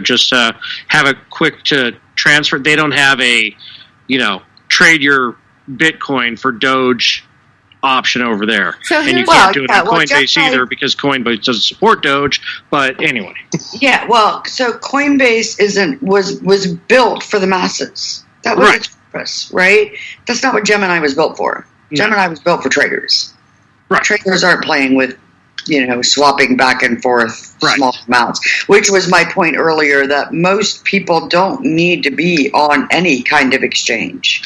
just have a quick to transfer. They don't have a trade your Bitcoin for Doge option over there, and you can't do it on Coinbase either because Coinbase doesn't support Doge. But anyway, so Coinbase was built for the masses. That was its purpose, right? That's not what Gemini was built for. No. Gemini was built for traders. Right. Traders aren't playing with swapping back and forth small amounts, which was my point earlier, that most people don't need to be on any kind of exchange.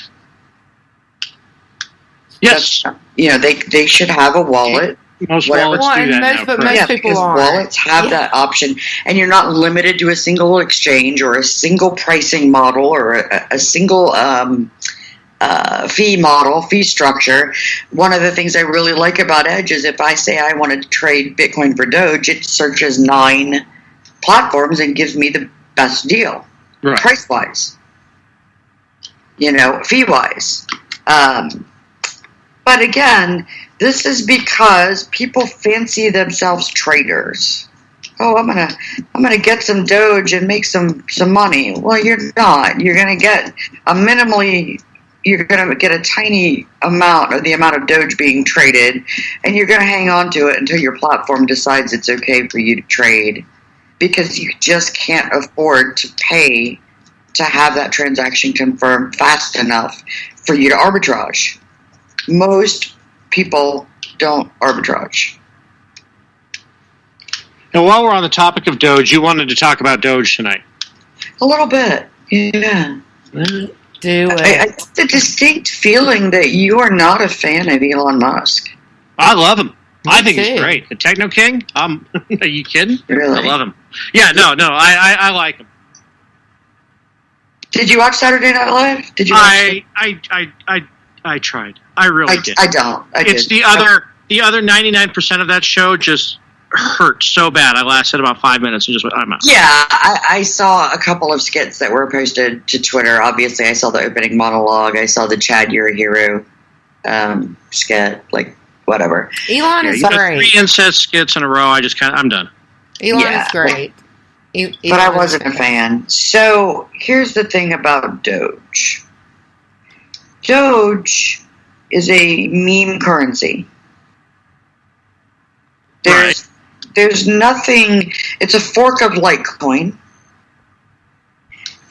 Yes. They should have a wallet. Most wallets do that now. But most people are. Wallets have that option, and you're not limited to a single exchange or a single pricing model or a single fee structure. One of the things I really like about Edge is if I say I want to trade Bitcoin for Doge, it searches 9 platforms and gives me the best deal, right. Price-wise, fee-wise. But again, this is because people fancy themselves traders. Oh, I'm gonna get some Doge and make some money. Well, you're not. You're gonna get you're going to get a tiny amount of the amount of Doge being traded, and you're going to hang on to it until your platform decides it's okay for you to trade, because you just can't afford to pay to have that transaction confirmed fast enough for you to arbitrage. Most people don't arbitrage. Now, while we're on the topic of Doge, you wanted to talk about Doge tonight. A little bit, yeah. Do it. I get the distinct feeling that you are not a fan of Elon Musk. I love him. I think he's great. The Techno King? Are you kidding? Really? I love him. Yeah, no, I like him. Did you watch Saturday Night Live? Did you? I tried. I really did. I don't. It's the other 99% of that show just hurt so bad. I lasted about 5 minutes and just went, I'm out. Yeah, I saw a couple of skits that were posted to Twitter. Obviously, I saw the opening monologue. I saw the Chad, You're a Hero skit, like, whatever. Elon is great. 3 incest skits in a row. I'm done. Elon is great. But I wasn't a fan. So, here's the thing about Doge. Doge is a meme currency. There's nothing, it's a fork of Litecoin.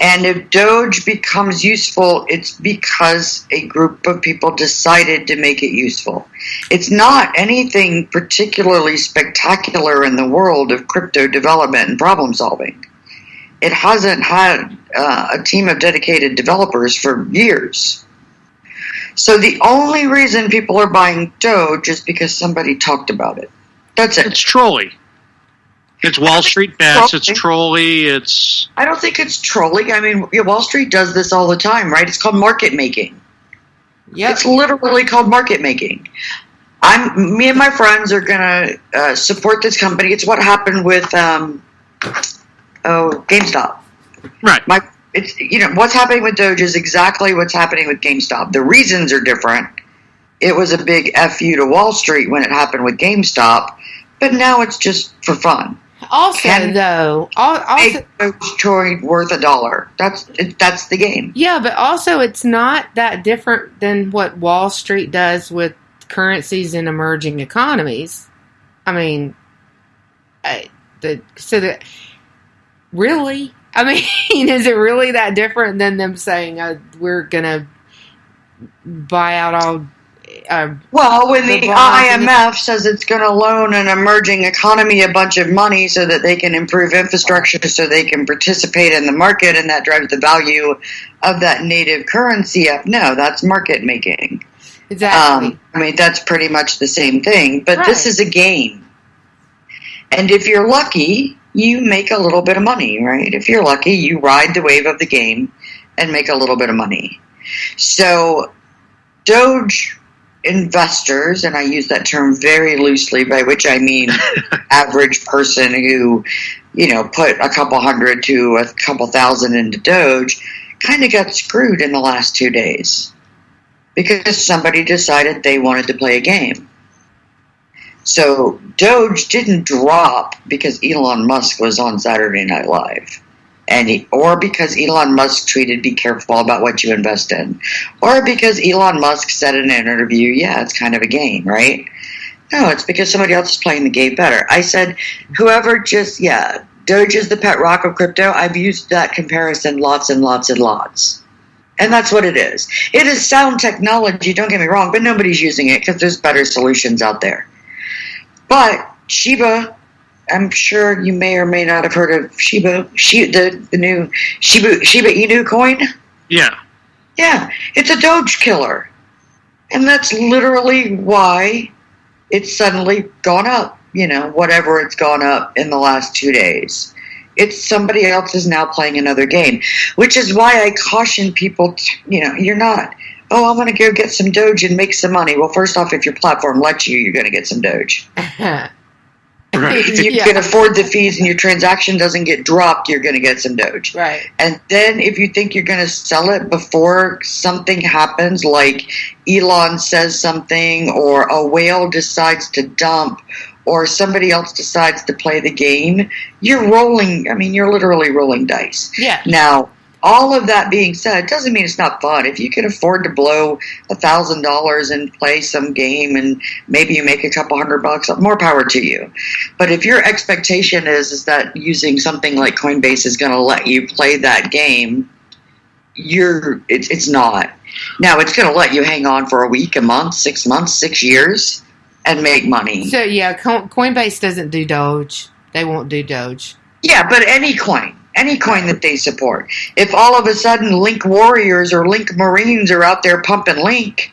And if Doge becomes useful, it's because a group of people decided to make it useful. It's not anything particularly spectacular in the world of crypto development and problem solving. It hasn't had a team of dedicated developers for years. So the only reason people are buying Doge is because somebody talked about it. That's it. It's trolly. It's Wall Street bets. It's trolly. I don't think it's trolling. I mean, Wall Street does this all the time, right? It's called market making. Yeah, it's literally called market making. Me and my friends are gonna support this company. It's what happened with GameStop. Right. It's what's happening with Doge is exactly what's happening with GameStop. The reasons are different. It was a big FU to Wall Street when it happened with GameStop, but now it's just for fun. Also, make Dogecoin worth $1. That's the game. Yeah, but also it's not that different than what Wall Street does with currencies in emerging economies. I mean, really? I mean, is it really that different than them saying we're gonna buy out all? Well, when the IMF says it's going to loan an emerging economy a bunch of money so that they can improve infrastructure so they can participate in the market and that drives the value of that native currency up, no, that's market making. Exactly. I mean, that's pretty much the same thing, but This is a game. And if you're lucky, you make a little bit of money, right? If you're lucky, you ride the wave of the game and make a little bit of money. So, Doge investors, and I use that term very loosely, by which I mean average person who, put a couple hundred to a couple thousand into Doge, kind of got screwed in the last 2 days because somebody decided they wanted to play a game. So Doge didn't drop because Elon Musk was on Saturday Night Live. Or because Elon Musk tweeted, be careful about what you invest in. Or because Elon Musk said in an interview, yeah, it's kind of a game, right? No, it's because somebody else is playing the game better. I said, Doge is the pet rock of crypto. I've used that comparison lots and lots and lots. And that's what it is. It is sound technology, don't get me wrong, but nobody's using it because there's better solutions out there. But Shiba, I'm sure you may or may not have heard of Shiba, the new Shiba Inu coin. Yeah. Yeah, it's a Doge killer. And that's literally why it's suddenly gone up, whatever it's gone up in the last 2 days. It's somebody else is now playing another game, which is why I caution people, you're not, oh, I'm going to go get some Doge and make some money. Well, first off, if your platform lets you, you're going to get some Doge. If you can afford the fees and your transaction doesn't get dropped, you're going to get some Doge. Right. And then if you think you're going to sell it before something happens, like Elon says something, or a whale decides to dump, or somebody else decides to play the game, you're literally rolling dice. Yeah. Now, all of that being said, doesn't mean it's not fun. If you can afford to blow $1,000 and play some game and maybe you make a couple $100, more power to you. But if your expectation is that using something like Coinbase is going to let you play that game, it's not. Now, it's going to let you hang on for a week, a month, 6 months, 6 years, and make money. So, yeah, Coinbase doesn't do Doge. They won't do Doge. Yeah, but any coin that they support. If all of a sudden Link Warriors or Link Marines are out there pumping Link,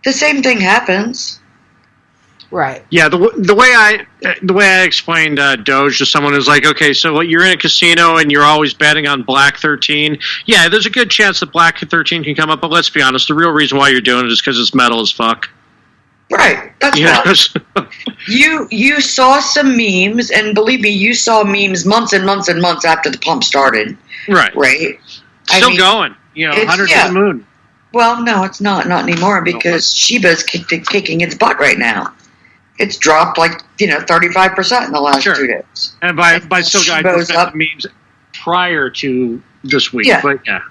the same thing happens. Right. Yeah, the way I explained Doge to someone is like, okay, so you're in a casino and you're always betting on Black 13. Yeah, there's a good chance that Black 13 can come up, but let's be honest, the real reason why you're doing it is because it's metal as fuck. Right, that's why. You saw some memes, and believe me, you saw memes months and months and months after the pump started. Right. Still going. 100 to the moon. Well, no, it's not anymore because Shiba's kicking its butt right now. It's dropped 35% in the last 2 days. And by still guys up memes prior to this week. Yeah. But yeah.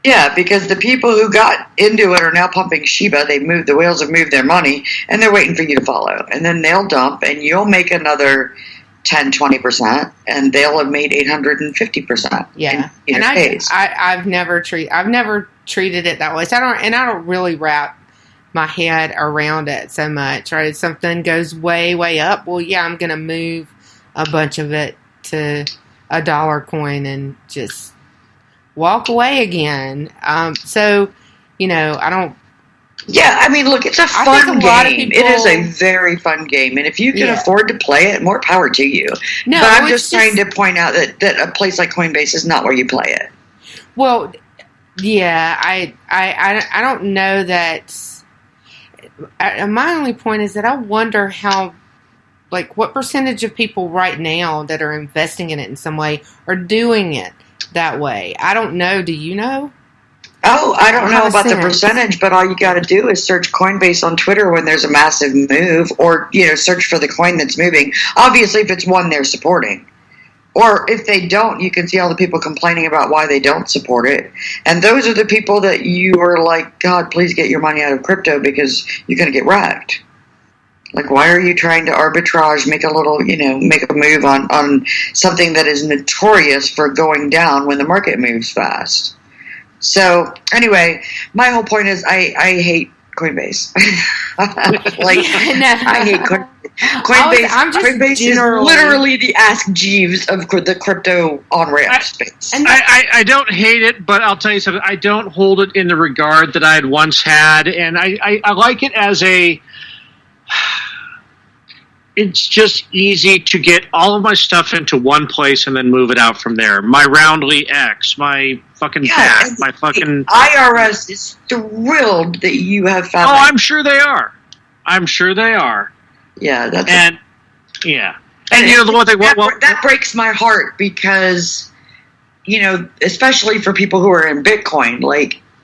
Yeah, because the people who got into it are now pumping Shiba. The whales have moved their money, and they're waiting for you to follow. And then they'll dump, and you'll make another 10, 20%, and they'll have made 850%. Yeah, and I've never treated it that way. So I don't really wrap my head around it so much. Right, if something goes way, way up, well, yeah, I'm going to move a bunch of it to a dollar coin and just walk away again. I don't. Yeah, I mean, look, it's a fun game. It is a very fun game, and if you can afford to play it, more power to you. No, but I'm just trying to point out that a place like Coinbase is not where you play it. Well, yeah, I don't know that. My only point is that I wonder how, what percentage of people right now that are investing in it in some way are doing it that way. I don't know. Do you know? Oh, I don't know about the percentage, but all you got to do is search Coinbase on Twitter when there's a massive move, or search for the coin that's moving. Obviously, if it's one they're supporting, or if they don't, you can see all the people complaining about why they don't support it. And those are the people that you are like, God, please get your money out of crypto because you're going to get wrecked. Why are you trying to arbitrage, make a move on something that is notorious for going down when the market moves fast? So, anyway, my whole point is I hate Coinbase. I hate Coinbase. Coinbase is literally the Ask Jeeves of the crypto on-ramp space. I don't hate it, but I'll tell you something. I don't hold it in the regard that I had once had, and I like it as a... It's just easy to get all of my stuff into one place and then move it out from there. My Roundly X, my fucking BAT, my fucking... IRS is thrilled that you have found... Oh, I'm sure they are. Yeah, that's... And, yeah. And the one thing... That breaks my heart because, especially for people who are in Bitcoin,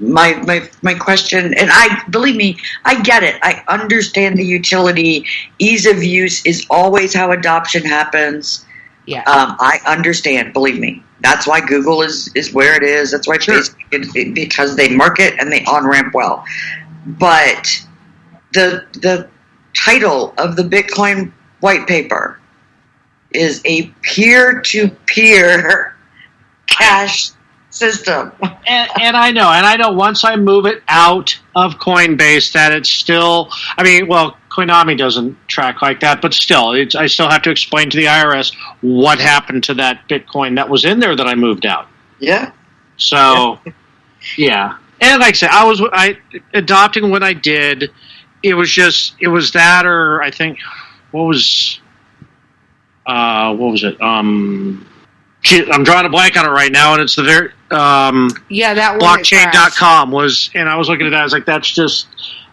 my question, and believe me, I get it. I understand the utility. Ease of use is always how adoption happens. Yeah. I understand, believe me. That's why Google is where it is. That's why Facebook, because they market and they on-ramp well. But the title of the Bitcoin white paper is a peer-to-peer cash system. and I know once I move it out of Coinbase that it's still, Konami doesn't track like that, but still, I still have to explain to the IRS what happened to that Bitcoin that was in there that I moved out. Yeah. So, yeah. And like I said, I adopting what I did, it was that, or I think, what was it? I'm drawing a blank on it right now, and it's the very that one blockchain.com was, and I was looking at that. I was like, that's just,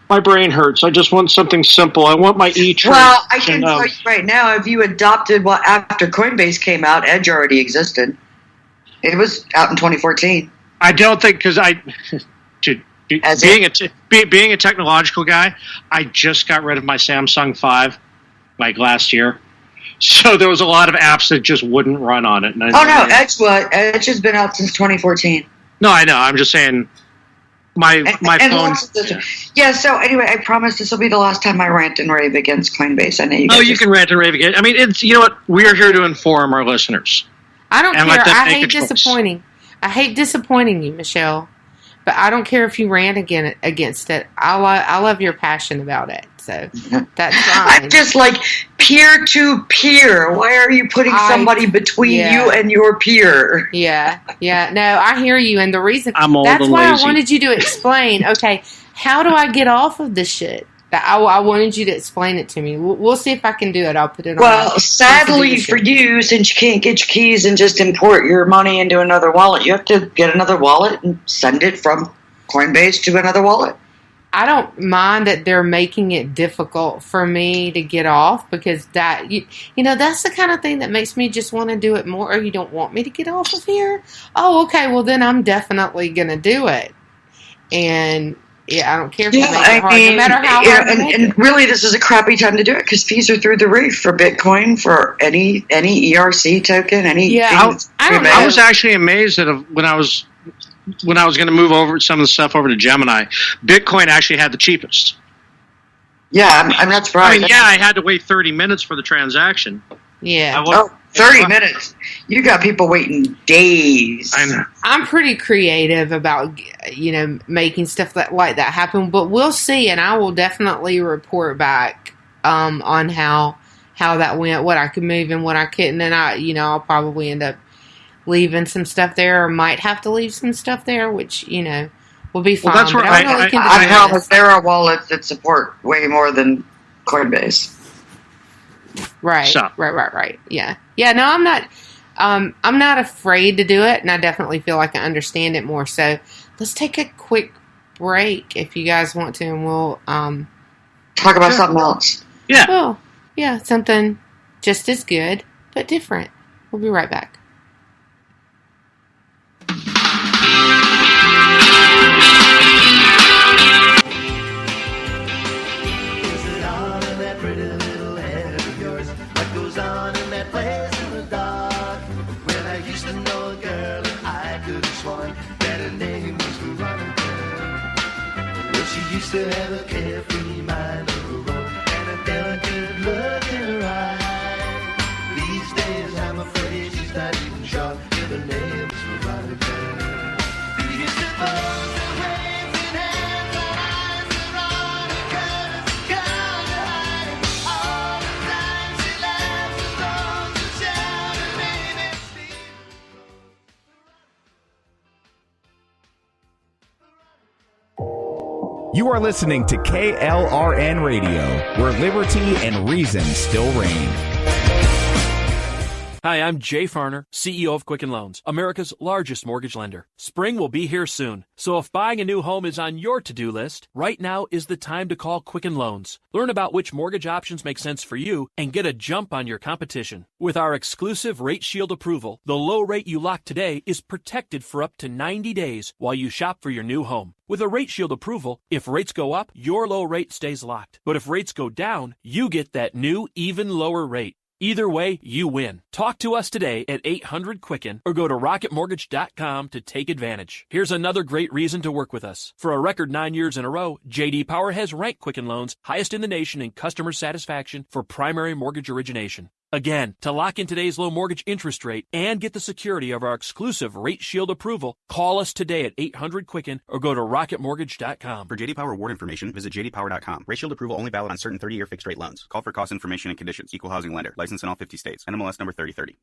my brain hurts. I just want something simple. I want my e-trade. Well, I can tell you right now, if you adopted after Coinbase came out, Edge already existed. It was out in 2014. I don't think, because being a technological guy, I just got rid of my Samsung 5 like last year. So there was a lot of apps that just wouldn't run on it. Edge has been out since 2014. No, I know. I'm just saying my phone. Yeah, so anyway, I promise this will be the last time I rant and rave against Coinbase. I know you guys. Oh, you can rant and rave again. I mean, it's, you know what? We're here to inform our listeners. I don't care. I hate disappointing. I hate disappointing you, Michelle. But I don't care if you rant against it. I love your passion about it. So that's fine. I'm just like peer-to-peer. Why are you putting somebody between you and your peer? Yeah. No, I hear you. And the reason that's why lazy. I wanted you to explain. Okay, how do I get off of this shit? I wanted you to explain it to me. We'll see if I can do it. I'll put it on. Well, sadly for you, since you can't get your keys and just import your money into another wallet, you have to get another wallet and send it from Coinbase to another wallet. I don't mind that they're making it difficult for me to get off, because that you know that's the kind of thing that makes me just want to do it more. Or you don't want me to get off of here? Oh, okay. Well, then I'm definitely gonna do it. And yeah, I don't care if you make it hard, no matter how hard. And really, this is a crappy time to do it because fees are through the roof for Bitcoin, for any ERC token, I was actually amazed that when I was going to move over some of the stuff over to Gemini, Bitcoin actually had the cheapest. Yeah, I'm not surprised. I had to wait 30 minutes for the transaction. Yeah. 30 minutes. You got people waiting days. I know. I'm pretty creative about, making stuff like that happen, but we'll see, and I will definitely report back on how that went, what I could move and what I couldn't, and I'll probably end up leaving some stuff there, or might have to leave some stuff there, which, will be fine. Well, that's where I promise there are wallets that support way more than Coinbase. Right. So. Right. Yeah. No, I'm not afraid to do it, and I definitely feel like I understand it more. So let's take a quick break if you guys want to, and we'll talk about something else. Yeah. Well, yeah, something just as good but different. We'll be right back. Used to have a carefree mind of her own and a delicate look in her eye. These days I'm afraid she's not even sure if her name's Veronica. Do you suppose the waves and hands and eyes are on her colors come to hide? All the time she laughs alone to shout her name and sleep. You are listening to KLRN Radio, where liberty and reason still reign. Hi, I'm Jay Farner, CEO of Quicken Loans, America's largest mortgage lender. Spring will be here soon, so if buying a new home is on your to-do list, right now is the time to call Quicken Loans. Learn about which mortgage options make sense for you and get a jump on your competition. With our exclusive Rate Shield approval, the low rate you lock today is protected for up to 90 days while you shop for your new home. With a Rate Shield approval, if rates go up, your low rate stays locked. But if rates go down, you get that new, even lower rate. Either way, you win. Talk to us today at 800-QUICKEN or go to rocketmortgage.com to take advantage. Here's another great reason to work with us. For a record 9 years in a row, J.D. Power has ranked Quicken Loans highest in the nation in customer satisfaction for primary mortgage origination. Again, to lock in today's low mortgage interest rate and get the security of our exclusive Rate Shield approval, call us today at 800-QUICKEN or go to rocketmortgage.com. For J.D. Power award information, visit jdpower.com. Rate Shield approval only valid on certain 30-year fixed-rate loans. Call for cost information and conditions. Equal housing lender. License in all 50 states. NMLS number 3030.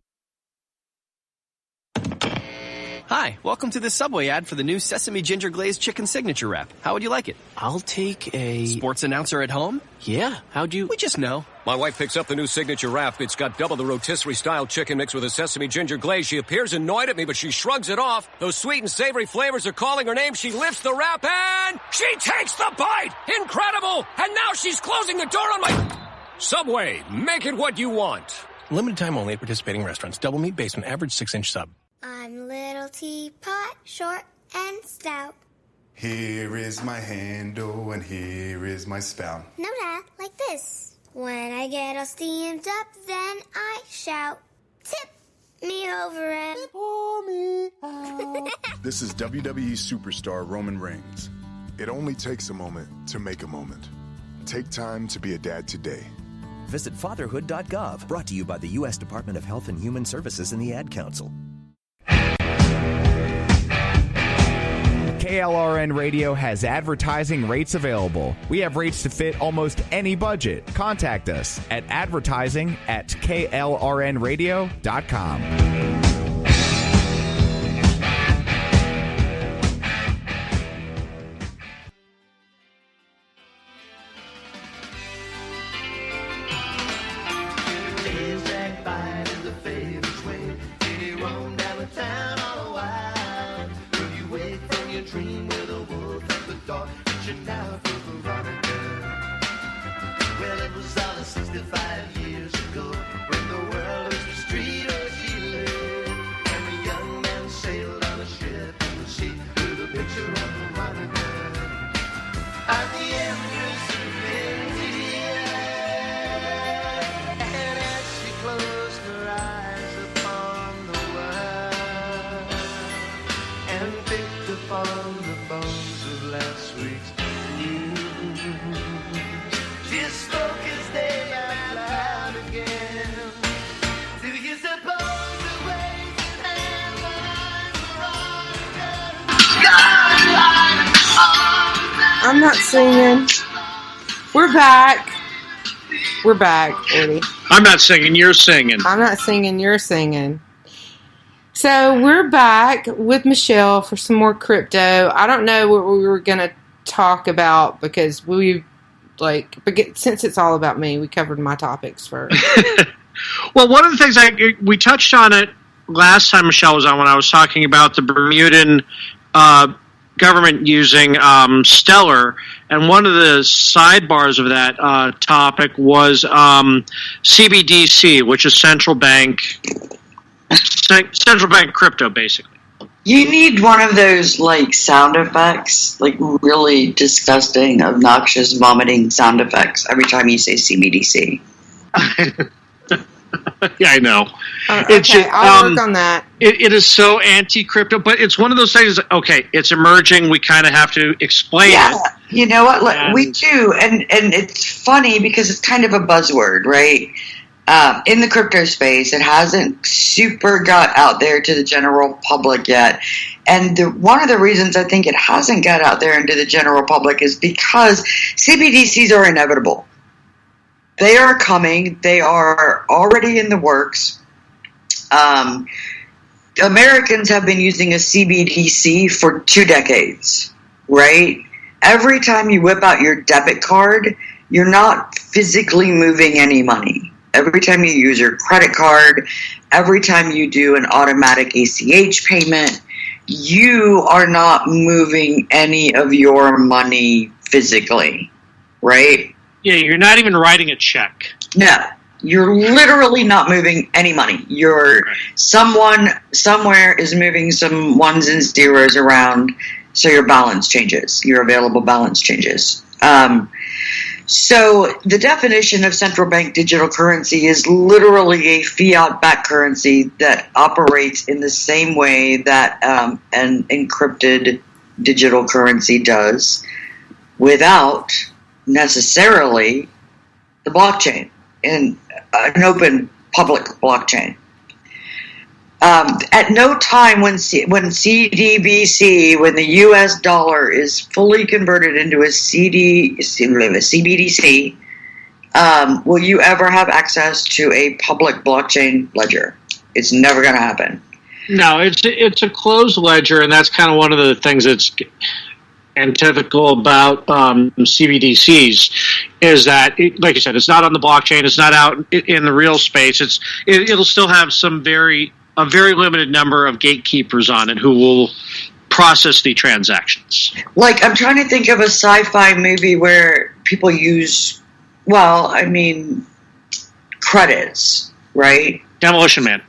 Hi, welcome to the Subway ad for the new Sesame Ginger Glazed Chicken Signature Wrap. How would you like it? I'll take a... Sports announcer at home? Yeah, how'd you... We just know. My wife picks up the new Signature Wrap. It's got double the rotisserie-style chicken mix with a sesame ginger glaze. She appears annoyed at me, but she shrugs it off. Those sweet and savory flavors are calling her name. She lifts the wrap and... she takes the bite! Incredible! And now she's closing the door on my... Subway, make it what you want. Limited time only at participating restaurants. Double meat basement, average 6-inch sub. I'm little teapot, short and stout. Here is my handle and here is my spout. No, Dad, like this. When I get all steamed up, then I shout, tip me over and pour me out. This is WWE superstar Roman Reigns. It only takes a moment to make a moment. Take time to be a dad today. Visit fatherhood.gov, brought to you by the U.S. Department of Health and Human Services and the Ad Council. KLRN Radio has advertising rates available. We have rates to fit almost any budget. Contact us at advertising@klrnradio.com. I'm not singing. We're back. We're back, Eddie. I'm not singing, you're singing. I'm not singing, you're singing. So we're back with Michelle for some more crypto. I don't know what we were going to talk about because since it's all about me, we covered my topics first. Well, one of the things we touched on it last time Michelle was on when I was talking about the Bermudan government using Stellar, and one of the sidebars of that topic was CBDC, which is central bank crypto, basically. You need one of those sound effects, really disgusting, obnoxious, vomiting sound effects every time you say CBDC. Yeah, I know. Okay, I'll work on that. It is so anti-crypto, but it's one of those things, okay, it's emerging, we kind of have to explain it. You know what, we do, and it's funny because it's kind of a buzzword, right? In the crypto space, it hasn't super got out there to the general public yet. And one of the reasons I think it hasn't got out there into the general public is because CBDCs are inevitable. They are coming. They are already in the works. Americans have been using a CBDC for 2 decades, right? Every time you whip out your debit card, you're not physically moving any money. Every time you use your credit card, every time you do an automatic ACH payment, you are not moving any of your money physically, right? Yeah, you're not even writing a check. No, you're literally not moving any money. Someone somewhere is moving some ones and zeros around, so your balance changes. Your available balance changes. So the definition of central bank digital currency is literally a fiat-backed currency that operates in the same way that an encrypted digital currency does, without necessarily the blockchain, in an open public blockchain. At no time when CDBC, when the U.S. dollar is fully converted into a CBDC, will you ever have access to a public blockchain ledger. It's never going to happen. No, it's a closed ledger, and that's kind of one of the things that's antithetical about CBDCs is that, like you said, it's not on the blockchain. It's not out in the real space. It'll still have a very limited number of gatekeepers on it who will process the transactions. Like, I'm trying to think of a sci-fi movie where people use, credits, right? Demolition Man.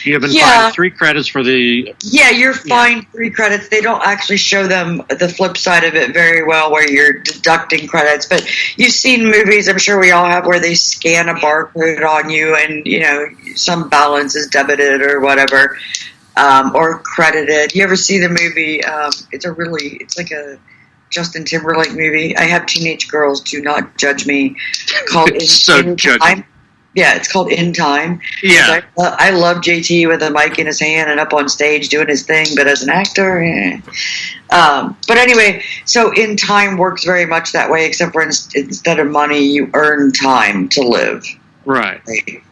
You have been fined 3 credits for the... Yeah, you're fined 3 credits. They don't actually show them the flip side of it very well, where you're deducting credits. But you've seen movies, I'm sure we all have, where they scan a barcode on you and, some balance is debited or whatever, or credited. You ever see the movie? It's like a Justin Timberlake movie. I have teenage girls, do not judge me. Called In Time. Yeah, it's called In Time. Yeah. I love JT with a mic in his hand and up on stage doing his thing, but as an actor, but anyway, so In Time works very much that way, except for instead of money, you earn time to live. Right.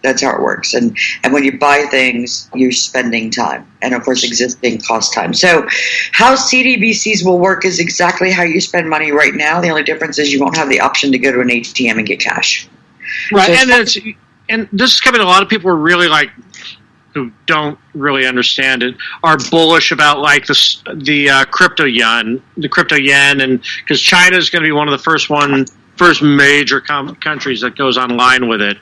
That's how it works. And when you buy things, you're spending time. And, of course, existing cost time. So how CDBCs will work is exactly how you spend money right now. The only difference is you won't have the option to go to an ATM and get cash. Right, so and this is coming. A lot of people are really who don't really understand it, are bullish about the crypto yen, and because China is going to be one of the first major countries that goes online with it,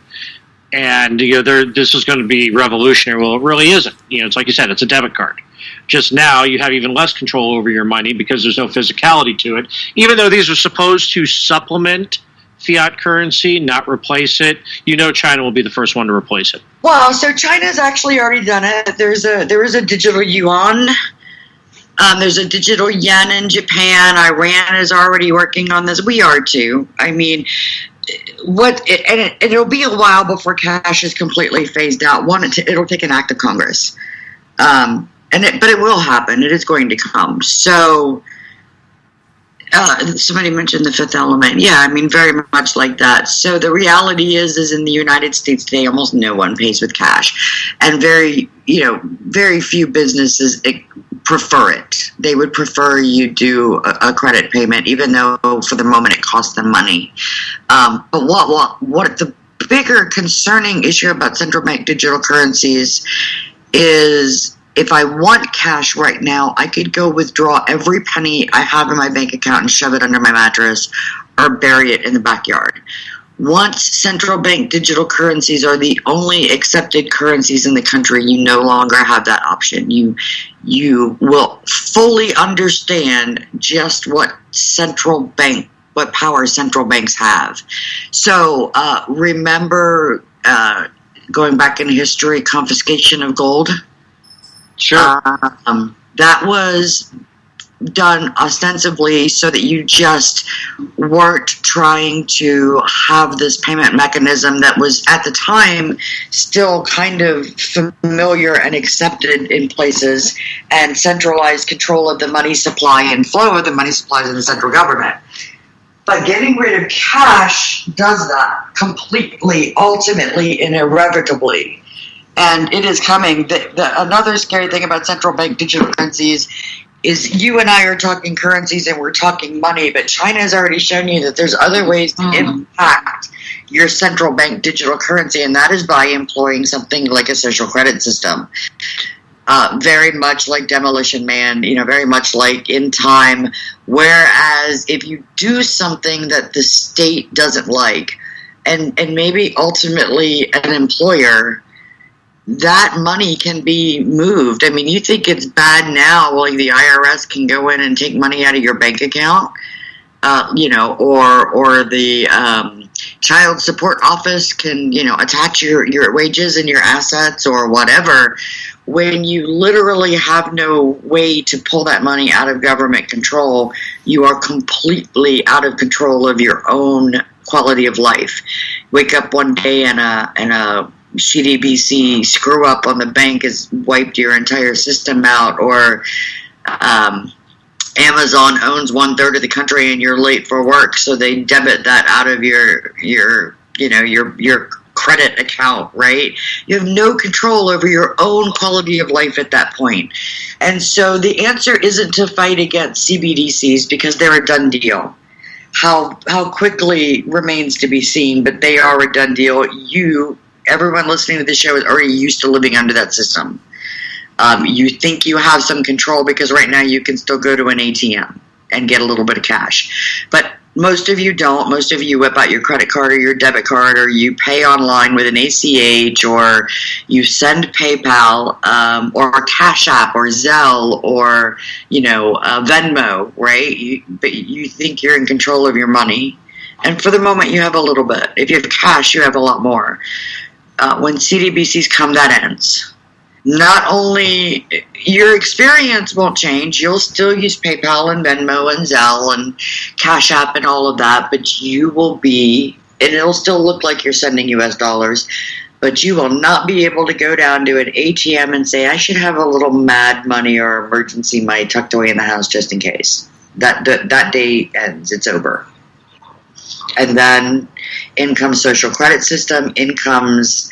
and this is going to be revolutionary. Well, it really isn't. It's like you said, it's a debit card. Just now, you have even less control over your money because there's no physicality to it. Even though these are supposed to supplement fiat currency, not replace it. China will be the first one to replace it. Well, so China's actually already done it. There is a digital yuan. There's a digital yen in Japan. Iran is already working on this. We are too. It'll be a while before cash is completely phased out. It'll take an act of Congress, but it will happen. It is going to come. So. Somebody mentioned the fifth element. Yeah, very much like that. So the reality is in the United States today, almost no one pays with cash, and very few businesses prefer it. They would prefer you do a credit payment, even though for the moment it costs them money. But what the bigger concerning issue about central bank digital currencies is, if I want cash right now, I could go withdraw every penny I have in my bank account and shove it under my mattress or bury it in the backyard. Once central bank digital currencies are the only accepted currencies in the country, you no longer have that option. You will fully understand just what power central banks have. So remember, going back in history, confiscation of gold? Sure. That was done ostensibly so that you just weren't trying to have this payment mechanism that was at the time still kind of familiar and accepted in places, and centralized control of the money supply and flow of the money supplies in the central government. But getting rid of cash does that completely, ultimately, and irrevocably. And it is coming. Another scary thing about central bank digital currencies is you and I are talking currencies and we're talking money, but China has already shown you that there's other ways to impact your central bank digital currency, and that is by employing something like a social credit system. Very much like Demolition Man, very much like In Time, whereas if you do something that the state doesn't like, and maybe ultimately an employer, that money can be moved. You think it's bad now, like the IRS can go in and take money out of your bank account, or the child support office can, attach your wages and your assets or whatever. When you literally have no way to pull that money out of government control, you are completely out of control of your own quality of life. Wake up one day and a CDBC screw up on the bank has wiped your entire system out, or Amazon owns 1/3 of the country and you're late for work, so they debit that out of your credit account, right? You have no control over your own quality of life at that point. And so the answer isn't to fight against CBDCs because they're a done deal. How quickly remains to be seen, but they are a done deal. Everyone listening to this show is already used to living under that system. You think you have some control because right now you can still go to an ATM and get a little bit of cash. But most of you don't. Most of you whip out your credit card or your debit card, or you pay online with an ACH, or you send PayPal, or Cash App, or Zelle, or Venmo, right? But you think you're in control of your money, and for the moment you have a little bit. If you have cash, you have a lot more. When CDBCs come, that ends. Not only your experience won't change, you'll still use PayPal and Venmo and Zelle and Cash App and all of that, but you will be, and it'll still look like you're sending US dollars, but you will not be able to go down to an ATM and say, I should have a little mad money or emergency money tucked away in the house just in case. That day ends. It's over. And then in comes social credit system, in comes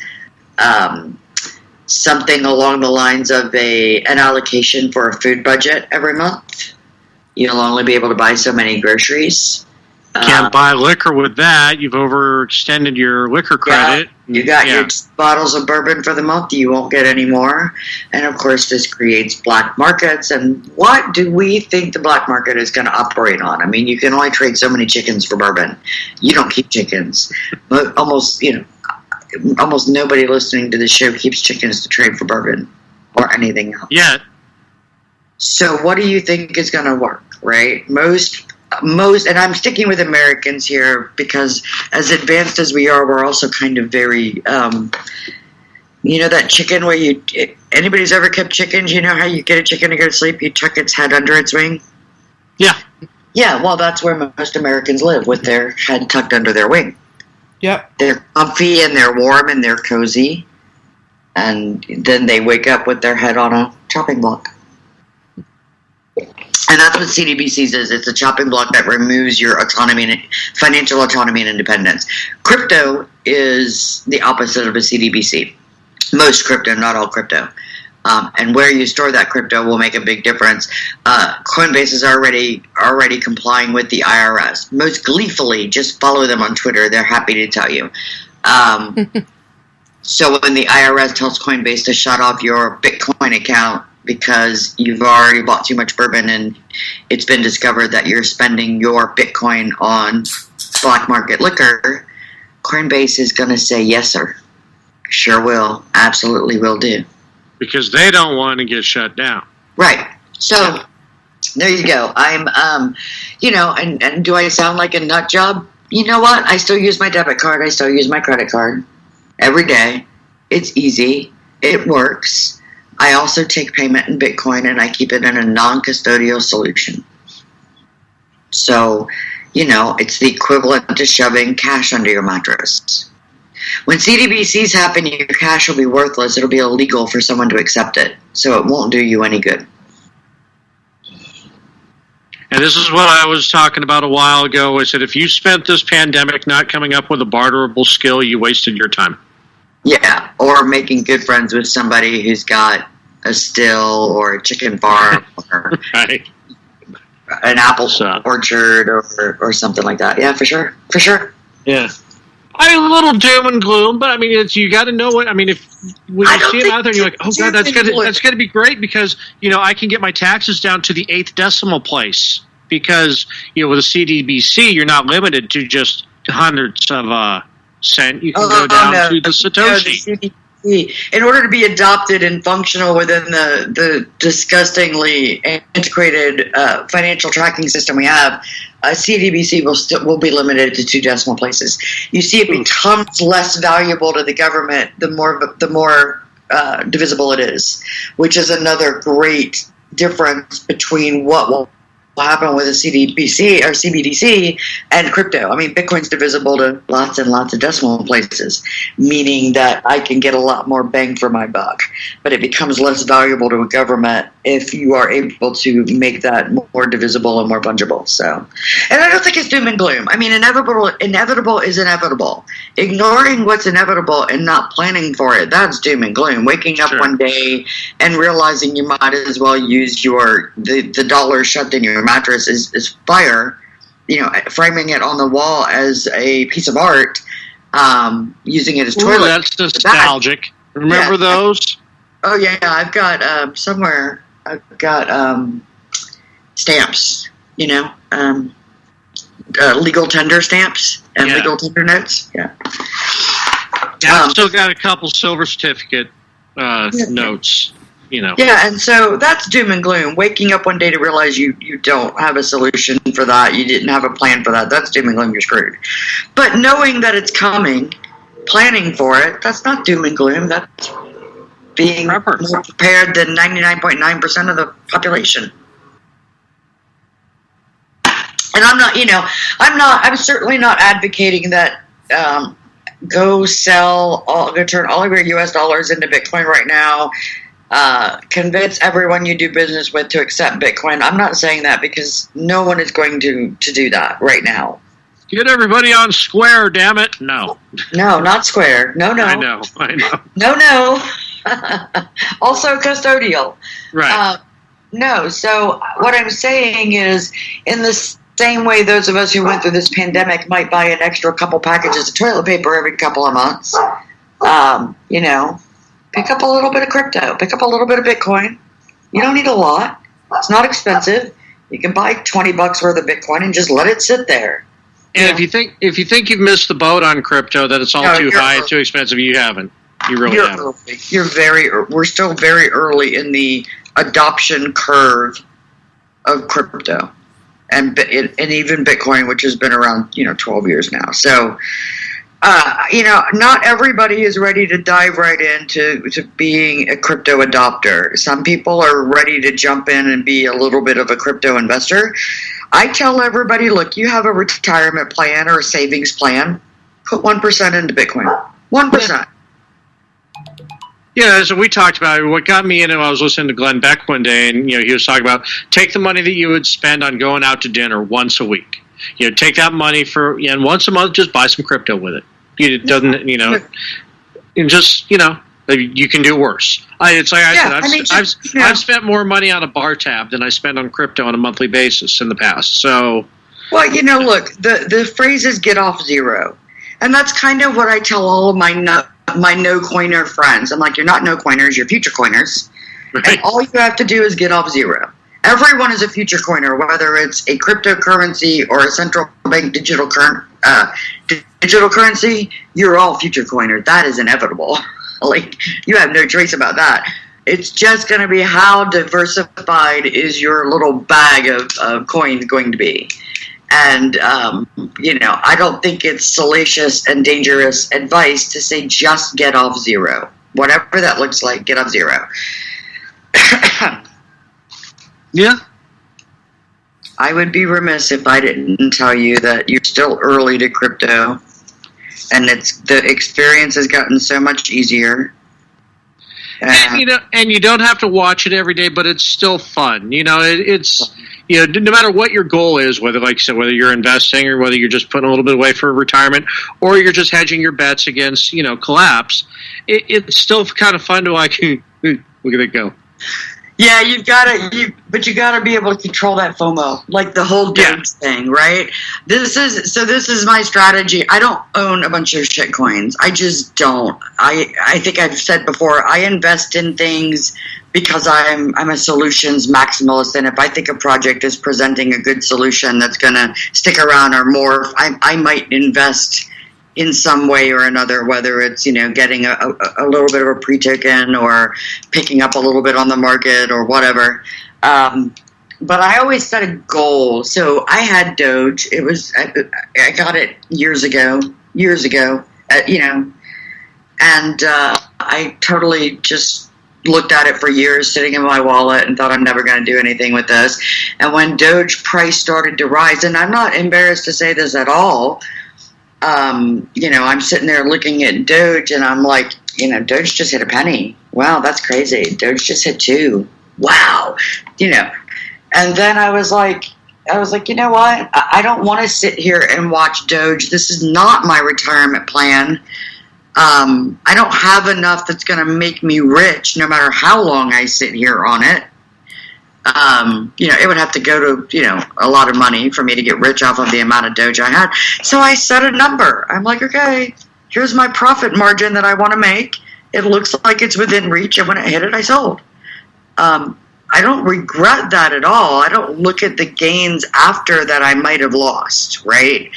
something along the lines of an allocation for a food budget every month. You'll only be able to buy so many groceries. Can't buy liquor with that. You've overextended your liquor credit. You got your bottles of bourbon for the month. You won't get any more. And, of course, this creates black markets. And what do we think the black market is going to operate on? I mean, you can only trade so many chickens for bourbon. You don't keep chickens. Almost nobody listening to the show keeps chickens to trade for bourbon or anything else. Yeah. So what do you think is going to work, right? Most, and I'm sticking with Americans here because as advanced as we are, we're also kind of very, that chicken where anybody's ever kept chickens, you know how you get a chicken to go to sleep, you tuck its head under its wing? Yeah. Yeah, well, that's where most Americans live, with their head tucked under their wing. Yep. They're comfy and they're warm and they're cozy. And then they wake up with their head on a chopping block. And that's what CDBCs is. It's a chopping block that removes your financial autonomy and independence. Crypto is the opposite of a CDBC. Most crypto, not all crypto. And where you store that crypto will make a big difference. Coinbase is already complying with the IRS. Most gleefully, just follow them on Twitter. They're happy to tell you. So when the IRS tells Coinbase to shut off your Bitcoin account because you've already bought too much bourbon and it's been discovered that you're spending your Bitcoin on black market liquor, Coinbase is going to say, yes, sir. Sure will. Absolutely will do. Because they don't want to get shut down. Right. So, there you go. I'm, and do I sound like a nut job? You know what? I still use my debit card. I still use my credit card every day. It's easy. It works. I also take payment in Bitcoin and I keep it in a non-custodial solution. So, it's the equivalent to shoving cash under your mattress. When CDBCs happen, your cash will be worthless. It'll be illegal for someone to accept it. So it won't do you any good. And this is what I was talking about a while ago, is that if you spent this pandemic not coming up with a barterable skill, you wasted your time. Yeah, or making good friends with somebody who's got a still or a chicken farm or right. an apple orchard or something like that. Yeah, for sure. For sure. Yeah. I mean, a little doom and gloom, but I mean, you got to know what. I mean, when you see it out there, you're like, "Oh God, that's gonna be great," because I can get my taxes down to the 8th decimal place because with a CDBC, you're not limited to just hundreds of cent. You can go down to the Satoshi. In order to be adopted and functional within the disgustingly antiquated financial tracking system we have, a CDBC will be limited to 2 decimal places. You see, it becomes less valuable to the government the more divisible it is, which is another great difference between what will happen with a CDBC or CBDC and crypto. I mean, Bitcoin's divisible to lots and lots of decimal places, meaning that I can get a lot more bang for my buck, but it becomes less valuable to a government if you are able to make that more divisible and more fungible. So, and I don't think it's doom and gloom. I mean, inevitable is inevitable. Ignoring what's inevitable and not planning for it, that's doom and gloom. Waking up one day and realizing you might as well use the dollar shoved in your mattress is fire. You know, framing it on the wall as a piece of art, using it as toilet. That's nostalgic. Remember those? Oh yeah, I've got somewhere. I've got stamps. You know, legal tender stamps and legal tender notes. Yeah. I've still got a couple silver certificate notes. You know. Yeah, and so that's doom and gloom. Waking up one day to realize you don't have a solution for that, you didn't have a plan for that, that's doom and gloom, you're screwed. But knowing that it's coming, planning for it, that's not doom and gloom, that's being more prepared than 99.9% of the population. And I'm certainly not advocating that go turn all of your US dollars into Bitcoin right now. Convince everyone you do business with to accept Bitcoin. I'm not saying that because no one is going to do that right now. Get everybody on Square, damn it. No, not Square. No. I know. No. Also custodial. Right. No, so what I'm saying is, in the same way those of us who went through this pandemic might buy an extra couple packages of toilet paper every couple of months, pick up a little bit of crypto. Pick up a little bit of Bitcoin. You don't need a lot. It's not expensive. You can buy $20 worth of Bitcoin and just let it sit there. And if you think you've missed the boat on crypto, that it's all too high, too expensive, you haven't. You really haven't. We're still very early in the adoption curve of crypto, and even Bitcoin, which has been around 12 years now. So. Not everybody is ready to dive right into being a crypto adopter. Some people are ready to jump in and be a little bit of a crypto investor. I tell everybody, look, you have a retirement plan or a savings plan, put 1% into Bitcoin. 1%. Yeah, so we talked about it. What got me into it, I was listening to Glenn Beck one day, and he was talking about take the money that you would spend on going out to dinner once a week. Take that money and once a month, just buy some crypto with it. It doesn't, and just, you can do worse. I've spent more money on a bar tab than I spend on crypto on a monthly basis in the past. So, well, look, the phrase is get off zero, and that's kind of what I tell all of my no coiner friends. I'm like, you're not no coiners, you're future coiners, right. And all you have to do is get off zero. Everyone is a future coiner, whether it's a cryptocurrency or a central bank digital currency. You're all future coiner. That is inevitable. Like, you have no choice about that. It's just going to be how diversified is your little bag of coins going to be. And, I don't think it's salacious and dangerous advice to say just get off zero. Whatever that looks like, get off zero. Yeah. I would be remiss if I didn't tell you that you're still early to crypto, and the experience has gotten so much easier. And you don't have to watch it every day, but it's still fun. It's no matter what your goal is, whether, like you said, whether you're investing or whether you're just putting a little bit away for retirement, or you're just hedging your bets against collapse. It's still kind of fun to look at it go. Yeah, but you gotta be able to control that FOMO, like the whole Doge thing, right? This is my strategy. I don't own a bunch of shit coins. I just don't. I think I've said before, I invest in things because I'm a solutions maximalist, and if I think a project is presenting a good solution that's gonna stick around or more, I might invest in some way or another, whether it's, getting a little bit of a pre-token or picking up a little bit on the market or whatever. But I always set a goal. So I had Doge. I got it years ago, and I totally just looked at it for years sitting in my wallet and thought I'm never going to do anything with this. And when Doge price started to rise, and I'm not embarrassed to say this at all, I'm sitting there looking at Doge and I'm like, Doge just hit a penny. Wow, that's crazy. Doge just hit 2. wow, And then I was like, you know what? I don't want to sit here and watch Doge. This is not my retirement plan. I don't have enough that's going to make me rich no matter how long I sit here on it. It would have to go to, a lot of money for me to get rich off of the amount of Doge I had. So I set a number. I'm like, okay, here's my profit margin that I want to make. It looks like it's within reach. And when it hit it, I sold. I don't regret that at all. I don't look at the gains after that I might have lost, right?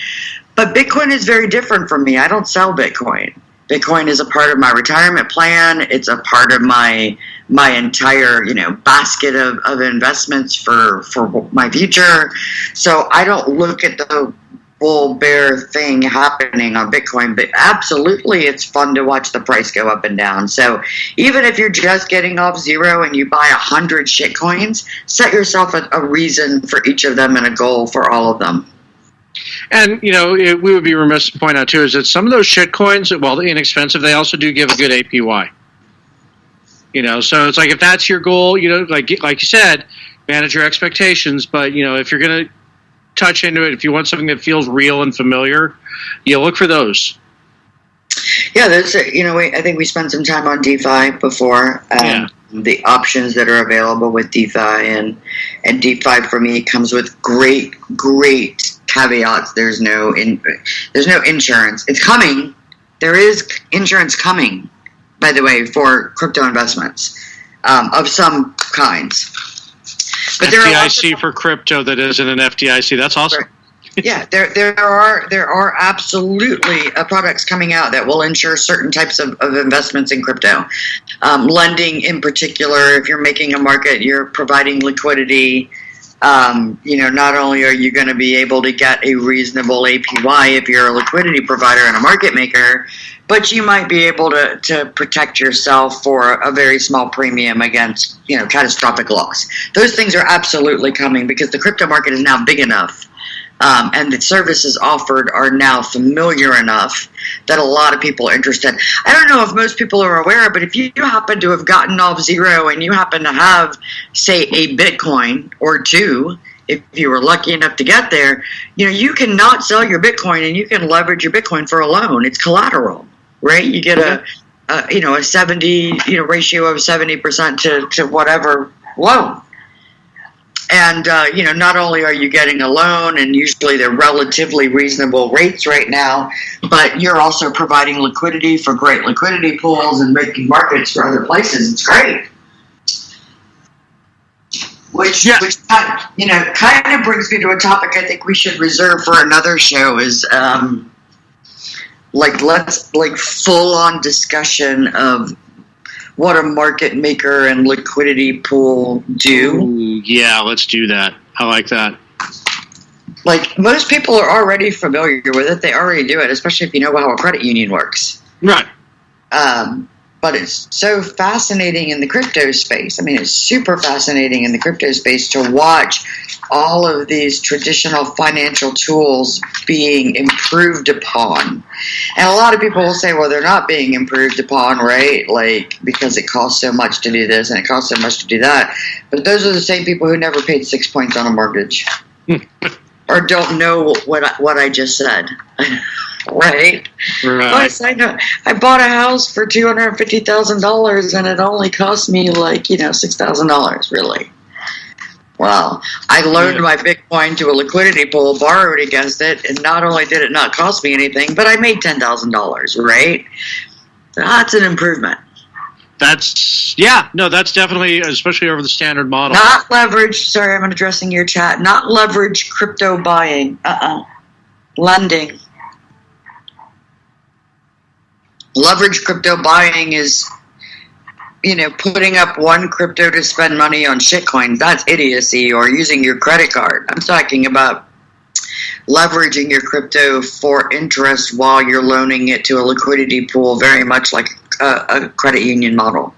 But Bitcoin is very different from me. I don't sell Bitcoin. Bitcoin is a part of my retirement plan. It's a part of my entire, basket of investments for my future. So I don't look at the bull bear thing happening on Bitcoin, but absolutely it's fun to watch the price go up and down. So even if you're just getting off zero and you buy 100 shitcoins, set yourself a reason for each of them and a goal for all of them. And, we would be remiss to point out, too, is that some of those shitcoins, while they're inexpensive, they also do give a good APY. So it's like if that's your goal, like you said, manage your expectations. But, if you're going to touch into it, if you want something that feels real and familiar, look for those. Yeah, I think we spent some time on DeFi before. The options that are available with DeFi and DeFi for me comes with great caveats. There's no insurance. It's coming. There is insurance coming, by the way, for crypto investments of some kinds. But FDIC for crypto that isn't an FDIC. That's awesome. Yeah, there are absolutely products coming out that will insure certain types of investments in crypto. Lending in particular, if you're making a market, you're providing liquidity. Not only are you going to be able to get a reasonable APY if you're a liquidity provider and a market maker, but you might be able to protect yourself for a very small premium against, catastrophic loss. Those things are absolutely coming because the crypto market is now big enough. And the services offered are now familiar enough that a lot of people are interested. I don't know if most people are aware, but if you happen to have gotten off zero and you happen to have, say, a Bitcoin or two, if you were lucky enough to get there, you cannot sell your Bitcoin and you can leverage your Bitcoin for a loan. It's collateral, right? You get a 70, ratio of 70% to whatever loan. And, not only are you getting a loan, and usually they're relatively reasonable rates right now, but you're also providing liquidity for great liquidity pools and making markets for other places. It's great. Which kind of brings me to a topic I think we should reserve for another show is, full on discussion of what a market maker and liquidity pool do. Ooh, yeah, let's do that. I like that. Like, most people are already familiar with it. They already do it, especially if you know how a credit union works. Right. But it's so fascinating in the crypto space. I mean, it's super fascinating in the crypto space to watch all of these traditional financial tools being improved upon. And a lot of people will say, well, they're not being improved upon, right? Like, because it costs so much to do this and it costs so much to do that. But those are the same people who never paid 6 points on a mortgage. Or don't know what I just said. Right. Plus, I bought a house for $250,000 and it only cost me $6,000, really. Well, I loaned my Bitcoin to a liquidity pool, borrowed against it, and not only did it not cost me anything, but I made $10,000, right? That's an improvement. That's definitely, especially over the standard model. Not leverage, sorry, I'm addressing your chat, not leverage crypto buying. Lending. Leverage crypto buying is, putting up one crypto to spend money on shitcoins. That's idiocy, or using your credit card. I'm talking about leveraging your crypto for interest while you're loaning it to a liquidity pool, very much like a credit union model.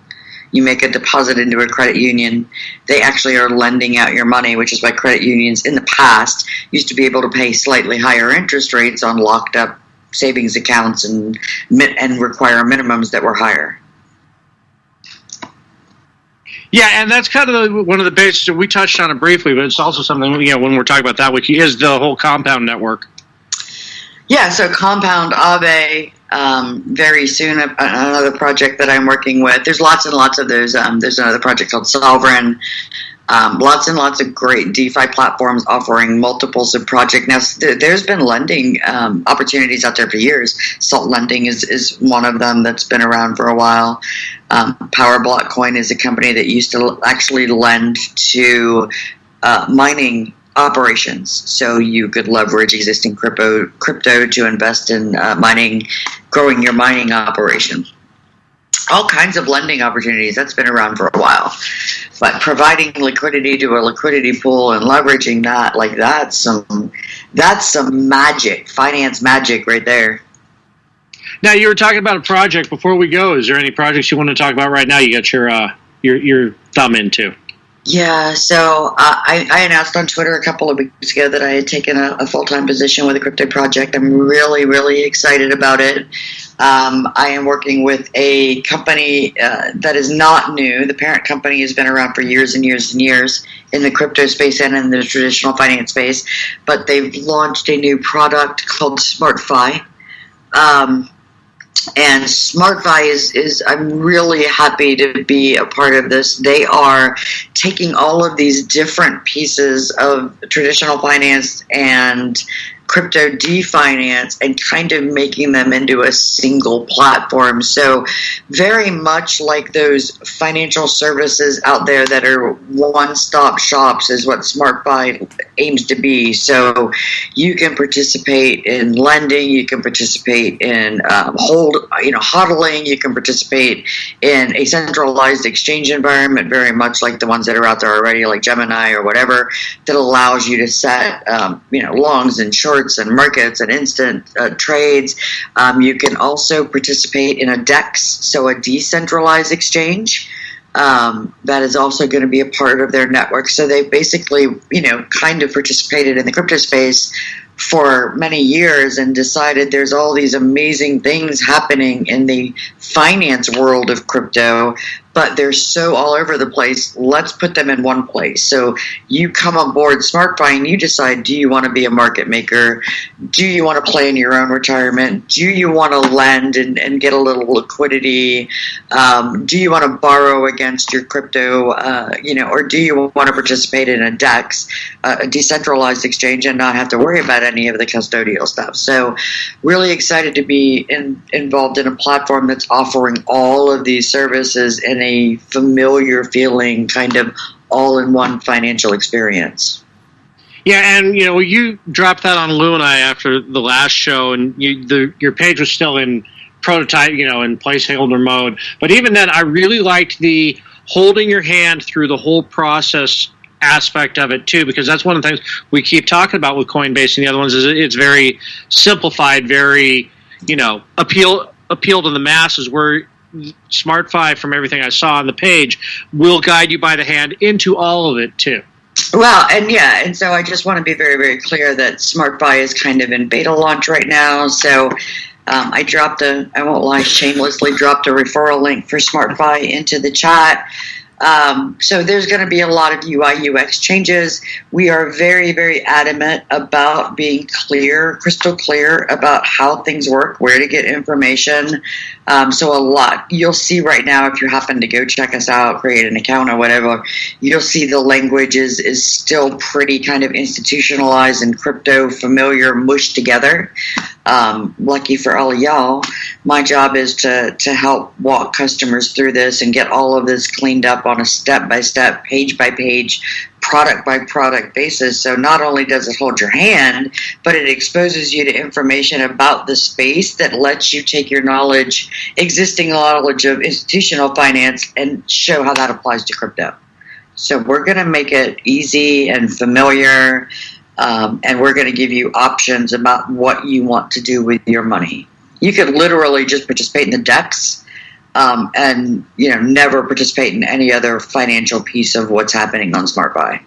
You make a deposit into a credit union. They actually are lending out your money, which is why credit unions in the past used to be able to pay slightly higher interest rates on locked up savings accounts and require minimums that were higher. Yeah, and that's kind of one of the basics. We touched on it briefly, but it's also something, when we're talking about that, which is the whole compound network. Yeah, so Compound, Aave, very soon another project that I'm working with. There's lots and lots of those. There's another project called Sovereign. Lots and lots of great DeFi platforms offering multiples of projects. Now, there's been lending opportunities out there for years. Salt Lending is one of them that's been around for a while. PowerBlock Coin is a company that used to actually lend to mining operations. So you could leverage existing crypto to invest in growing your mining operation. All kinds of lending opportunities. That's been around for a while. But providing liquidity to a liquidity pool and leveraging that, that's some magic, finance magic right there. Now, you were talking about a project. Before we go, is there any projects you want to talk about right now you got your thumb into? Yeah, so I announced on Twitter a couple of weeks ago that I had taken a full-time position with a crypto project. I'm really, really excited about it. I am working with a company that is not new. The parent company has been around for years and years and years in the crypto space and in the traditional finance space, but they've launched a new product called SmartFi. And SmartFi is I'm really happy to be a part of this. They are taking all of these different pieces of traditional finance and crypto definance and kind of making them into a single platform. So very much like those financial services out there that are one-stop shops is what SmartFi aims to be. So you can participate in lending, you can participate in hodling, you can participate in a centralized exchange environment, very much like the ones that are out there already, like Gemini or whatever, that allows you to set longs and shorts and markets and instant trades. You can also participate in a DEX, so a decentralized exchange. That is also going to be a part of their network. So they basically, kind of participated in the crypto space for many years and decided there's all these amazing things happening in the finance world of crypto, but they're so all over the place. Let's put them in one place. So you come on board SmartFi and you decide, do you want to be a market maker? Do you want to play in your own retirement? Do you want to lend and get a little liquidity? Do you want to borrow against your crypto? Or do you want to participate in a DEX, a decentralized exchange, and not have to worry about any of the custodial stuff? So really excited to be involved in a platform that's offering all of these services in a familiar feeling, kind of all-in-one financial experience. Yeah, and you dropped that on Luna after the last show, and your page was still in prototype, in placeholder mode. But even then, I really liked the holding your hand through the whole process aspect of it too, because that's one of the things we keep talking about with Coinbase and the other ones is it's very simplified, very appeal to the masses, where SmartFi, from everything I saw on the page, will guide you by the hand into all of it too. Well, and so I just want to be very, very clear that SmartFi is kind of in beta launch right now. So I won't lie, shamelessly dropped a referral link for SmartFi into the chat. So there's going to be a lot of UI UX changes. We are very, very adamant about being crystal clear about how things work, where to get information. So a lot you'll see right now, if you happen to go check us out, create an account or whatever, you'll see the language is still pretty kind of institutionalized and crypto familiar, mushed together. Lucky for all of y'all, my job is to help walk customers through this and get all of this cleaned up on a step-by-step, page-by-page, product-by-product basis. So not only does it hold your hand, but it exposes you to information about the space that lets you take your existing knowledge of institutional finance and show how that applies to crypto. So we're going to make it easy and familiar, and we're going to give you options about what you want to do with your money. You could literally just participate in the DEX, and never participate in any other financial piece of what's happening on SmartFi.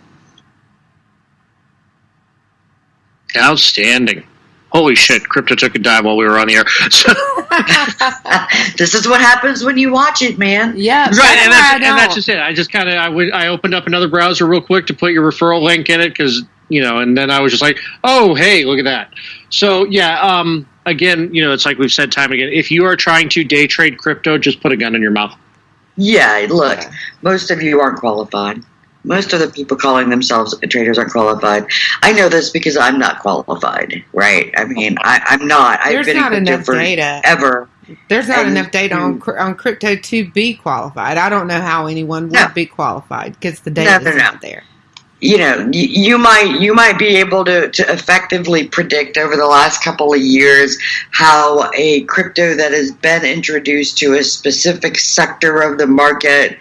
Outstanding. Holy shit, crypto took a dive while we were on the air. So, this is what happens when you watch it, man. Yeah, right, and that's just it. I just kind of I opened up another browser real quick to put your referral link in it because and then I was just like, oh hey, look at that. So yeah, again, it's like we've said time again. If you are trying to day trade crypto, just put a gun in your mouth. Yeah, look, most of you aren't qualified. Most of the people calling themselves traders aren't qualified. I know this because I'm not qualified, right? I mean, I'm not. There's I've been not in enough crypto data. Ever. There's not enough data on crypto to be qualified. I don't know how anyone would be qualified because the data is not there. You might be able to effectively predict over the last couple of years how a crypto that has been introduced to a specific sector of the market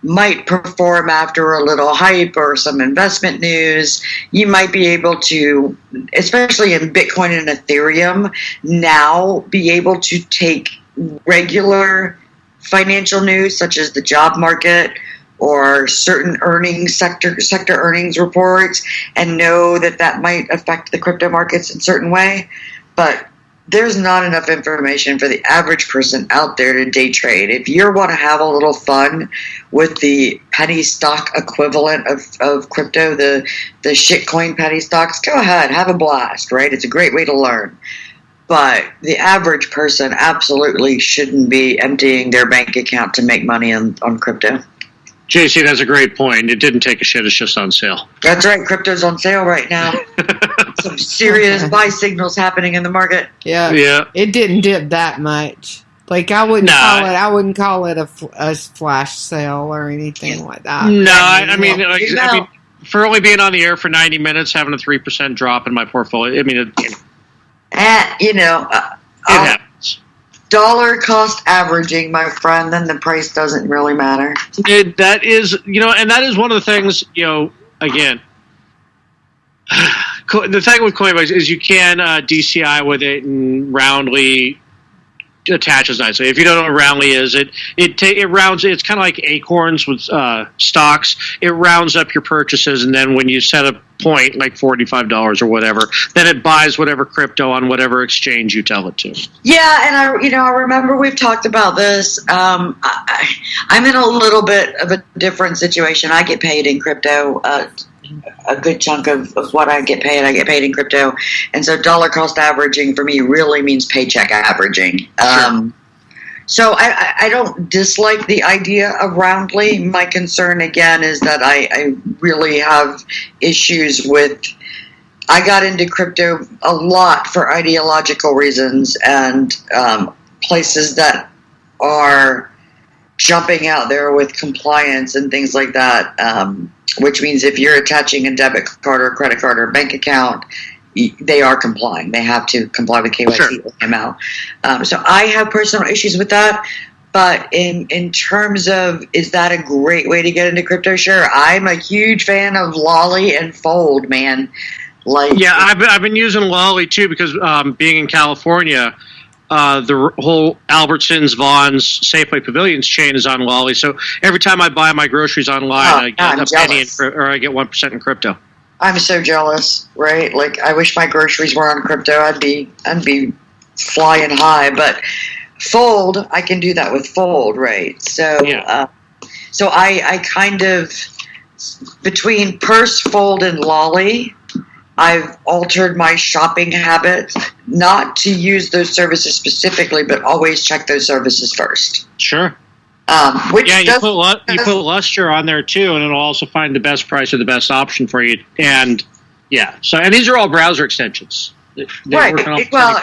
might perform after a little hype or some investment news. You might be able to, especially in Bitcoin and Ethereum, now be able to take regular financial news such as the job market or certain sector earnings reports and know that might affect the crypto markets in a certain way. But there's not enough information for the average person out there to day trade. If you want to have a little fun with the penny stock equivalent of crypto, the shitcoin penny stocks, go ahead, have a blast, right? It's a great way to learn. But the average person absolutely shouldn't be emptying their bank account to make money on crypto. JC, that's a great point. It didn't take a shit. It's just on sale. That's right. Crypto's on sale right now. Some serious buy signals happening in the market. Yeah. It didn't dip that much. Like I wouldn't call it a flash sale or anything like that. No, I mean, for only being on the air for 90 minutes, having a 3% drop in my portfolio. I mean, it happens. Dollar cost averaging, my friend, then the price doesn't really matter. That is, and that is one of the things, again, the thing with Coinbase is you can DCI with it and roundly attaches nicely. If you don't know what roundly is, it rounds. It's kind of like Acorns with stocks. It rounds up your purchases, and then when you set a point like $45 or whatever, then it buys whatever crypto on whatever exchange you tell it to. Yeah, and I remember we've talked about this. I'm in a little bit of a different situation. I get paid in crypto. A good chunk of what I get paid in crypto. And so dollar cost averaging for me really means paycheck averaging. Sure. So I don't dislike the idea of roundly. My concern, again, is that I really have issues with... I got into crypto a lot for ideological reasons and places that are jumping out there with compliance and things like that, which means if you're attaching a debit card or a credit card or a bank account, they are complying. They have to comply with KYC or AML. So I have personal issues with that. But in terms of, is that a great way to get into crypto? Sure. I'm a huge fan of Lolly and Fold, man. I've been using Lolly too because being in California, the whole Albertsons, Vaughn's, Safeway Pavilions chain is on Lolly. So every time I buy my groceries online, I get a penny I get 1% in crypto. I'm so jealous, right? Like I wish my groceries were on crypto. I'd be flying high. But Fold, I can do that with Fold, right? So so I kind of between Purse, Fold, and Lolly, I've altered my shopping habits not to use those services specifically, but always check those services first. Sure. You put Lustre on there too, and it'll also find the best price or the best option for you. And and these are all browser extensions. Right.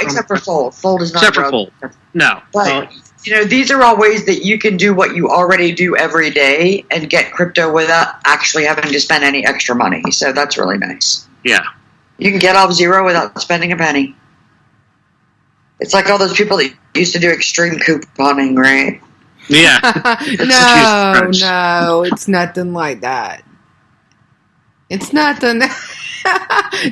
Except for Fold. Fold is not except for Fold. No. But these are all ways that you can do what you already do every day and get crypto without actually having to spend any extra money. So that's really nice. Yeah. You can get off zero without spending a penny. It's like all those people that used to do extreme couponing, right? Yeah. No, it's nothing like that. It's nothing.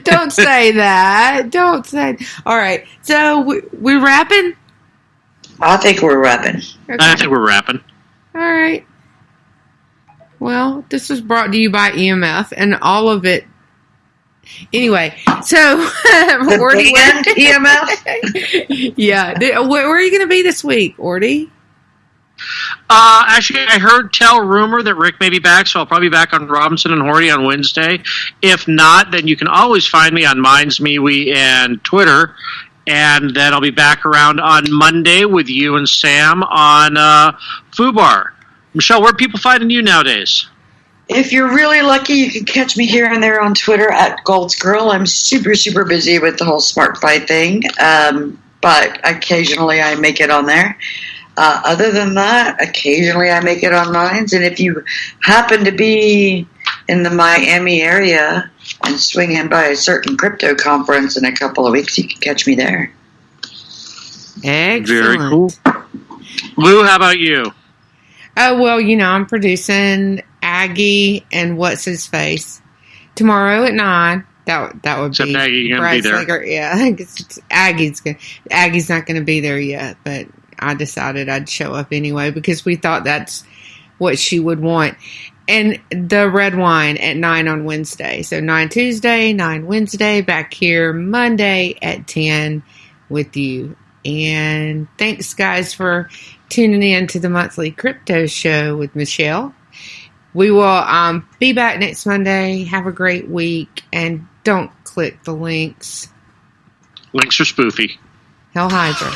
Don't say that. Don't say. All right. So we're wrapping? I think we're wrapping. Okay. I think we're wrapping. All right. Well, this was brought to you by EMF, and all of it Anyway, so Orty, EMF. Yeah, where are you going to be this week, Orty? Actually, I heard rumor that Rick may be back, so I'll probably be back on Robinson and Horty on Wednesday. If not, then you can always find me on Minds MeWe and Twitter, and then I'll be back around on Monday with you and Sam on FUBAR. Michelle, where are people finding you nowadays? If you're really lucky, you can catch me here and there on Twitter at Gold's Girl. I'm super, super busy with the whole Smart Fi thing, but occasionally I make it on there. Other than that, occasionally I make it on Minds. And if you happen to be in the Miami area and swing in by a certain crypto conference in a couple of weeks, you can catch me there. Excellent. Very cool. Lou, how about you? Oh, well, I'm producing Aggie and What's His Face tomorrow at 9. That would Except be Aggie gonna be there. Slager. Yeah, I think Aggie's not going to be there yet, but I decided I'd show up anyway because we thought that's what she would want. And the red wine at 9 on Wednesday. So 9 Tuesday, 9 Wednesday, back here Monday at 10 with you. And thanks, guys, for tuning in to the monthly crypto show with Michelle. We will be back next Monday. Have a great week. And don't click the links. Links are spoofy. Hell Hydra.